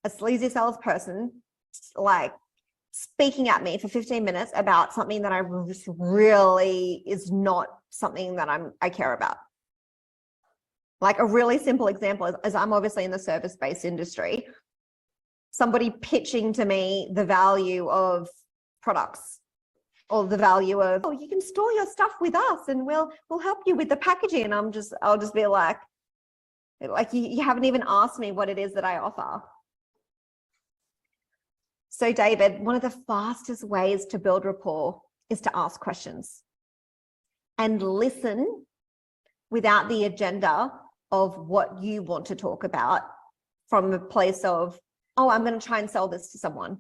a sleazy salesperson like speaking at me for 15 minutes about something that I really is not something that I care about. Like a really simple example is I'm obviously in the service-based industry. Somebody pitching to me the value of products, or the value of, oh, you can store your stuff with us and we'll help you with the packaging. And I'll just be like you haven't even asked me what it is that I offer. So David, one of the fastest ways to build rapport is to ask questions and listen without the agenda of what you want to talk about, from a place of, oh, I'm going to try and sell this to someone.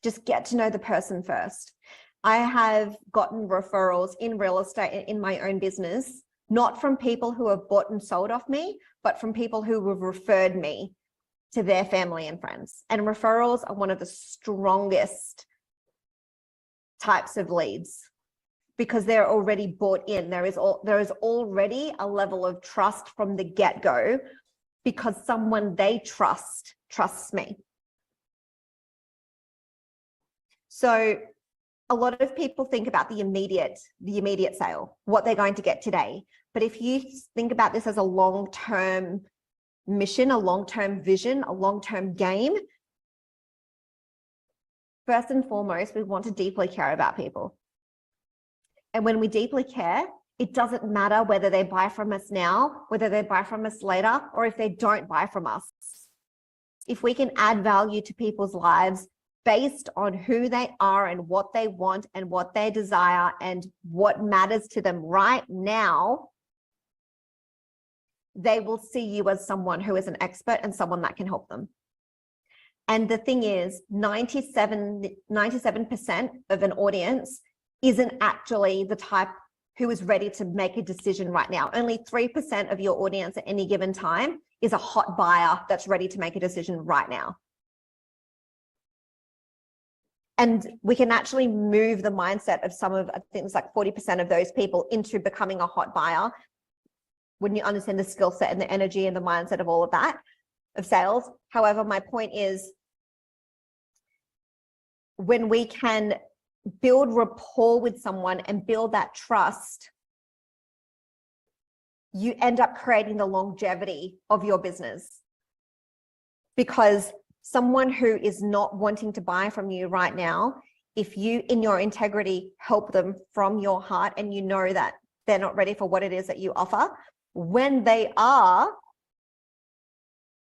Just get to know the person first. I have gotten referrals in real estate and in my own business, not from people who have bought and sold off me, but from people who have referred me to their family and friends. And referrals are one of the strongest types of leads because they're already bought in. There is already a level of trust from the get-go because someone they trust trusts me. So a lot of people think about the immediate sale, what they're going to get today. But if you think about this as a long-term mission, a long-term vision, a long-term game, first and foremost, we want to deeply care about people. And when we deeply care, it doesn't matter whether they buy from us now, whether they buy from us later, or if they don't buy from us. If we can add value to people's lives based on who they are and what they want and what they desire and what matters to them right now, they will see you as someone who is an expert and someone that can help them. And the thing is, 97% of an audience isn't actually the type who is ready to make a decision right now. Only 3% of your audience at any given time is a hot buyer that's ready to make a decision right now. And we can actually move the mindset of some of, I think it's like 40% of those people into becoming a hot buyer when you understand the skill set and the energy and the mindset of all of that, of sales. However, my point is, when we can build rapport with someone and build that trust, you end up creating the longevity of your business. Because someone who is not wanting to buy from you right now, if you, in your integrity, help them from your heart and you know that they're not ready for what it is that you offer, when they are,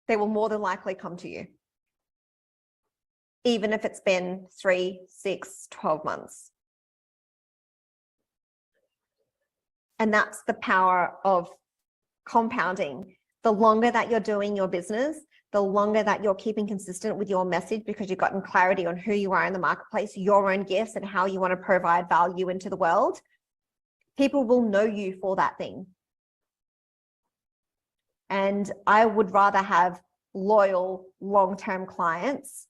they will more than likely come to you. Even if it's been 3, 6, 12 months. And that's the power of compounding. The longer that you're doing your business, the longer that you're keeping consistent with your message because you've gotten clarity on who you are in the marketplace, your own gifts and how you want to provide value into the world, people will know you for that thing. And I would rather have loyal, long-term clients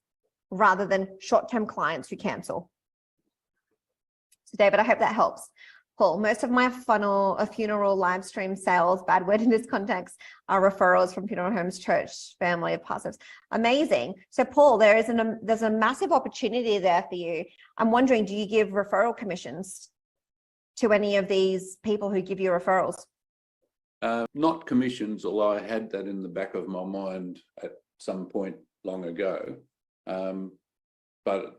rather than short-term clients who cancel. So David, I hope that helps. Paul, most of my funeral live stream sales, bad word in this context, are referrals from funeral homes, church, family of pastors. Amazing. So Paul, there's a massive opportunity there for you. I'm wondering, do you give referral commissions to any of these people who give you referrals? Not commissions, although I had that in the back of my mind at some point long ago. But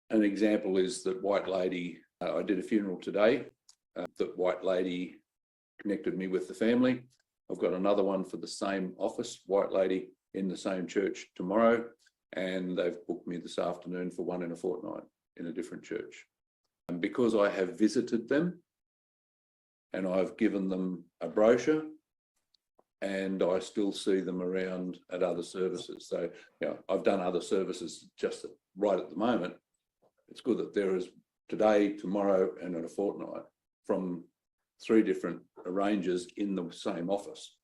an example is that white lady, I did a funeral today. That white lady connected me with the family. I've got another one for the same office, white lady in the same church tomorrow, and they've booked me this afternoon for one in a fortnight in a different church. And because I have visited them and I've given them a brochure, and I still see them around at other services. So, I've done other services just right at the moment. It's good that there is today, tomorrow, and in a fortnight from 3 different arrangers in the same office.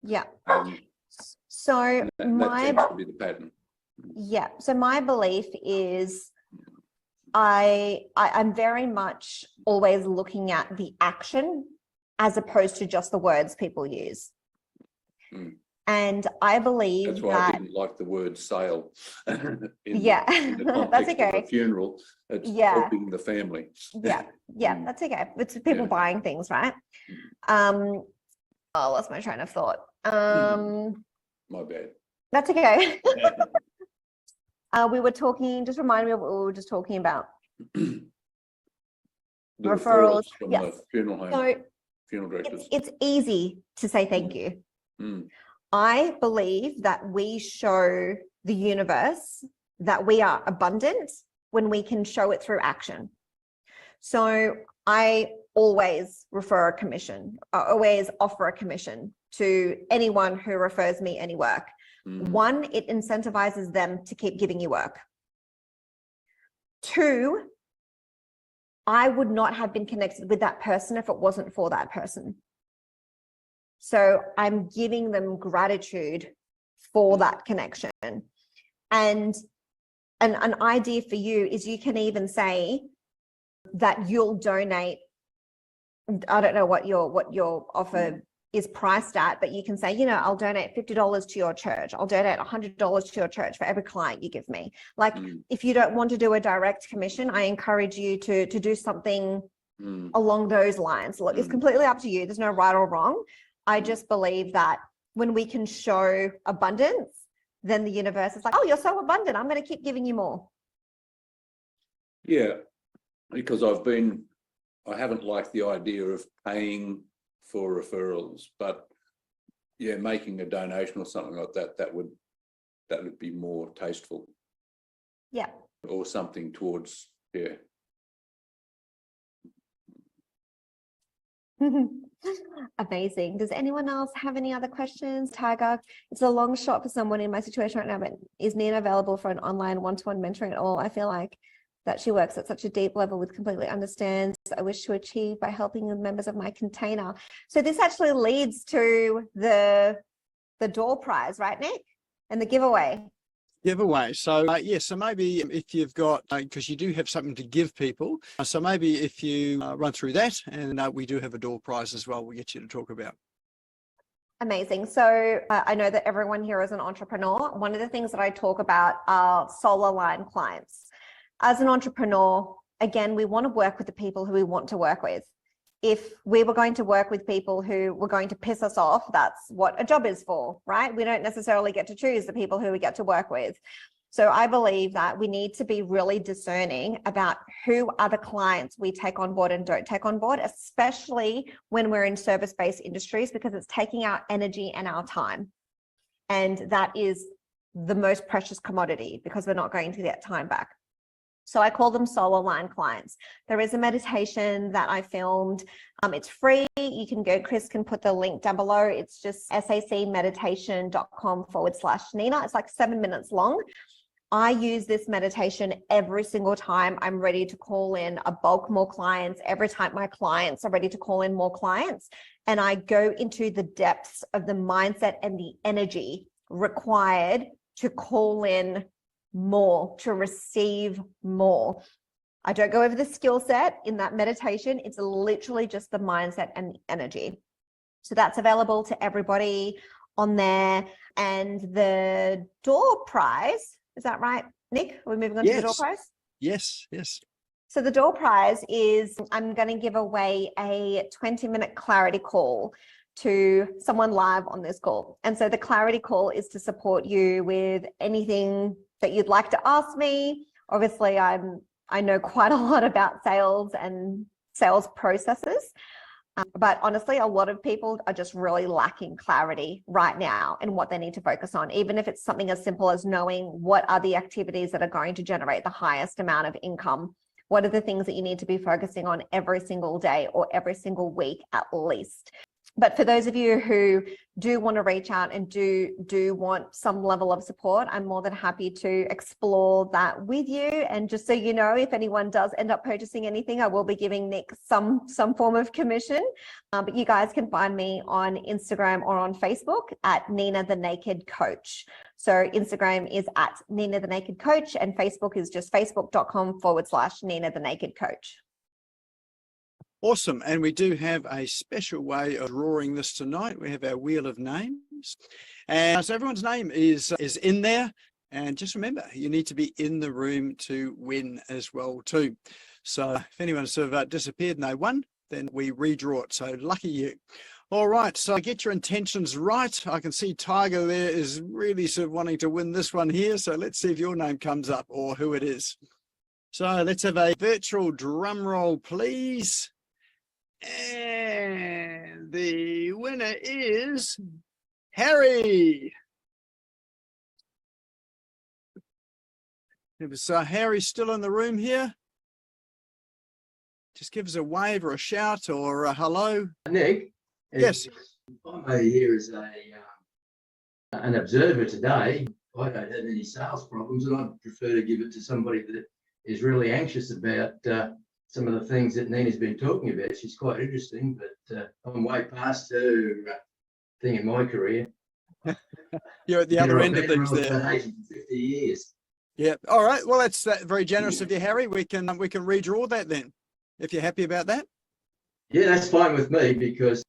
Yeah. So that tends to be the pattern. Yeah. So my belief is I'm very much always looking at the action as opposed to just the words people use. And I believe that's why I didn't like the word sale. in the context that's okay. Of a funeral, it's helping the family. That's okay. It's people buying things, right? Oh, lost my train of thought. My bad. That's okay. We were talking, just remind me of what we were just talking about. The referrals from the funeral home, so funeral directors. It's easy to say thank you. I believe that we show the universe that we are abundant when we can show it through action. So I always refer a commission, I always offer a commission to anyone who refers me any work. One, it incentivizes them to keep giving you work. 2, I would not have been connected with that person if it wasn't for that person. So I'm giving them gratitude for that connection. And an idea for you is you can even say that you'll donate. I don't know what your offer is priced at, but you can say, I'll donate $50 to your church. I'll donate $100 to your church for every client you give me. Like if you don't want to do a direct commission, I encourage you to do something along those lines. Look, it's completely up to you. There's no right or wrong. I just believe that when we can show abundance, then the universe is like, oh, you're so abundant, I'm going to keep giving you more. Yeah, because I haven't liked the idea of paying for referrals, but making a donation or something like that, that would be more tasteful. Yeah. Or something towards, Amazing. Does anyone else have any other questions? Tiger, it's a long shot for someone in my situation right now, but is Nina available for an online one-to-one mentoring at all? I feel like that she works at such a deep level with completely understands I wish to achieve by helping the members of my container. So this actually leads to the door prize, right, Nick? And the giveaway. So so maybe if you've got, because you do have something to give people, so maybe if you run through that, and we do have a door prize as well we'll get you to talk about. Amazing. So I know that everyone here is an entrepreneur. One of the things that I talk about are soul aligned clients. As an entrepreneur, again, we want to work with the people who we want to work with. if we were going to work with people who were going to piss us off, that's what a job is for, right? We don't necessarily get to choose the people who we get to work with. So I believe that we need to be really discerning about who are the clients we take on board and don't take on board, especially when we're in service-based industries, because it's taking our energy and our time. And that is the most precious commodity because we're not going to get time back. So I call them soul aligned clients. There is a meditation that I filmed. It's free. You can go, Chris can put the link down below. It's just sacmeditation.com/Nina. It's like 7 minutes long. I use this meditation every single time I'm ready to call in a bulk more clients, every time my clients are ready to call in more clients. And I go into the depths of the mindset and the energy required to call in more, to receive more. I don't go over the skill set in that meditation. It's literally just the mindset and the energy. So that's available to everybody on there. And the door prize, is that right, Nick? Are we moving on to the door prize? Yes, yes. So the door prize is I'm going to give away a 20-minute clarity call to someone live on this call. And so the clarity call is to support you with anything that you'd like to ask me. Obviously, I know quite a lot about sales and sales processes, but honestly, a lot of people are just really lacking clarity right now in what they need to focus on, even if it's something as simple as knowing what are the activities that are going to generate the highest amount of income. What are the things that you need to be focusing on every single day or every single week at least? But for those of you who do want to reach out and do want some level of support, I'm more than happy to explore that with you. And just so you know, if anyone does end up purchasing anything, I will be giving Nick some form of commission. But you guys can find me on Instagram or on Facebook at Nina the Naked Coach. So Instagram is at Nina the Naked Coach and Facebook is just facebook.com/Nina the Naked Coach. Awesome. And we do have a special way of drawing this tonight. We have our wheel of names. And so everyone's name is in there. And just remember, you need to be in the room to win as well too. So if anyone sort of disappeared and they won, then we redraw it. So lucky you. All right, so get your intentions right. I can see Tiger there is really sort of wanting to win this one here. So let's see if your name comes up or who it is. So let's have a virtual drum roll, please. And the winner is Harry. So Harry's still in the room here. Just give us a wave or a shout or a hello. Nick? Yes. I'm over here as an observer today. I don't have any sales problems and I'd prefer to give it to somebody that is really anxious about some of the things that Nina's been talking about. She's quite interesting, but I'm way past her thing in my career. You're at the other end of things there. I've been agent for 50 years. Yeah. All right. Well, that's very generous of you, Harry. We can redraw that then, if you're happy about that. Yeah, that's fine with me because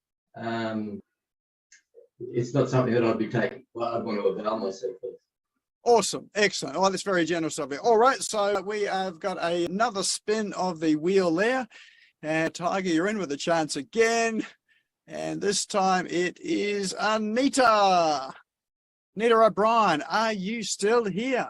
it's not something that I'd be taking. Well, I'd want to avail myself of. Awesome. Excellent. Oh, that's very generous of you. All right. So we have got another spin of the wheel there. And Tiger, you're in with a chance again. And this time it is Anita. Anita O'Brien, are you still here?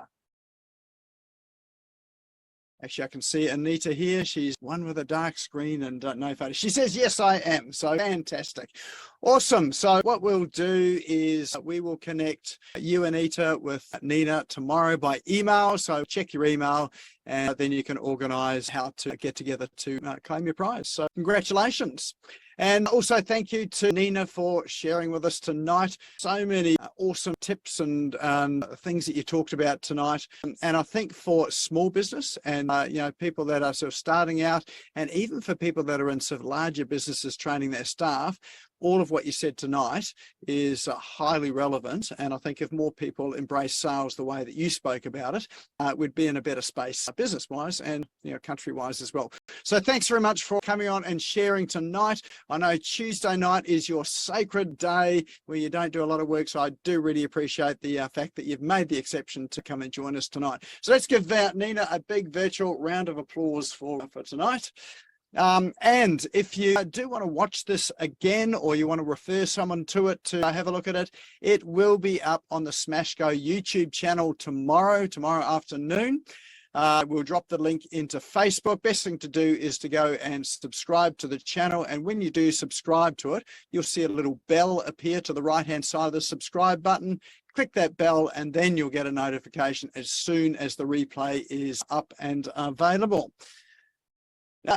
Actually, I can see Anita here. She's one with a dark screen and no photo. She says, yes, I am. So fantastic. Awesome. So what we'll do is we will connect you, Anita, with Nina tomorrow by email. So check your email and then you can organize how to get together to claim your prize. So congratulations. And also thank you to Nina for sharing with us tonight. So many awesome tips and things that you talked about tonight. And I think for small business and, people that are sort of starting out and even for people that are in sort of larger businesses training their staff, all of what you said tonight is highly relevant. And I think if more people embrace sales the way that you spoke about it, we'd be in a better space business-wise and country-wise as well. So thanks very much for coming on and sharing tonight. I know Tuesday night is your sacred day where you don't do a lot of work. So I do really appreciate the fact that you've made the exception to come and join us tonight. So let's give Nina a big virtual round of applause for tonight. And if you do want to watch this again, or you want to refer someone to it to have a look at it, it will be up on the Smash Go YouTube channel tomorrow afternoon. We'll drop the link into Facebook. Best thing to do is to go and subscribe to the channel. And when you do subscribe to it, you'll see a little bell appear to the right-hand side of the subscribe button. Click that bell, and then you'll get a notification as soon as the replay is up and available.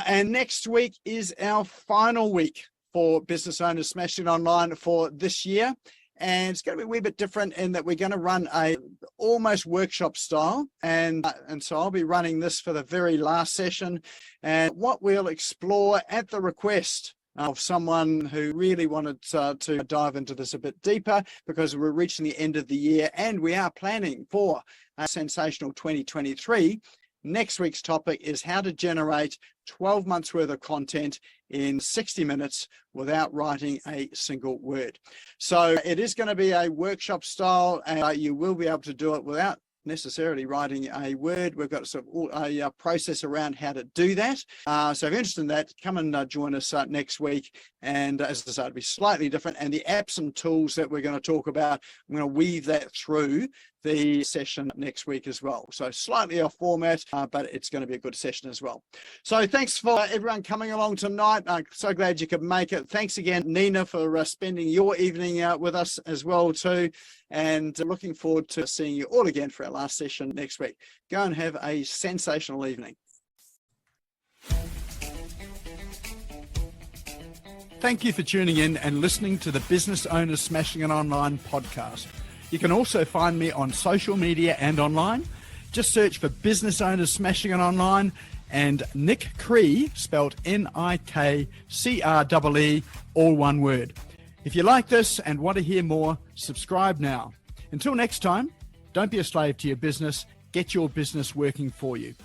And next week is our final week for Business Owners Smashing It Online for this year. And it's going to be a wee bit different in that we're going to run a almost workshop style. And so I'll be running this for the very last session. And what we'll explore at the request of someone who really wanted to dive into this a bit deeper, because we're reaching the end of the year and we are planning for a sensational 2023. Next week's topic is how to generate 12 months worth of content in 60 minutes without writing a single word. So it is going to be a workshop style, and you will be able to do it without necessarily writing a word. We've got sort of a process around how to do that. So if you're interested in that, come and join us next week. And as I said, it'll be slightly different. And the apps and tools that we're going to talk about, I'm going to weave that through the session next week as well. So slightly off format, but it's going to be a good session as well. So thanks for everyone coming along tonight. I'm so glad you could make it. Thanks again, Nina, for spending your evening with us as well too. And looking forward to seeing you all again for our last session next week. Go and have a sensational evening. Thank you for tuning in and listening to the Business Owners Smashing It Online podcast. You can also find me on social media and online. Just search for Business Owners Smashing It Online and Nick Cree, spelled Nikree, all one word. If you like this and want to hear more, subscribe now. Until next time, don't be a slave to your business. Get your business working for you.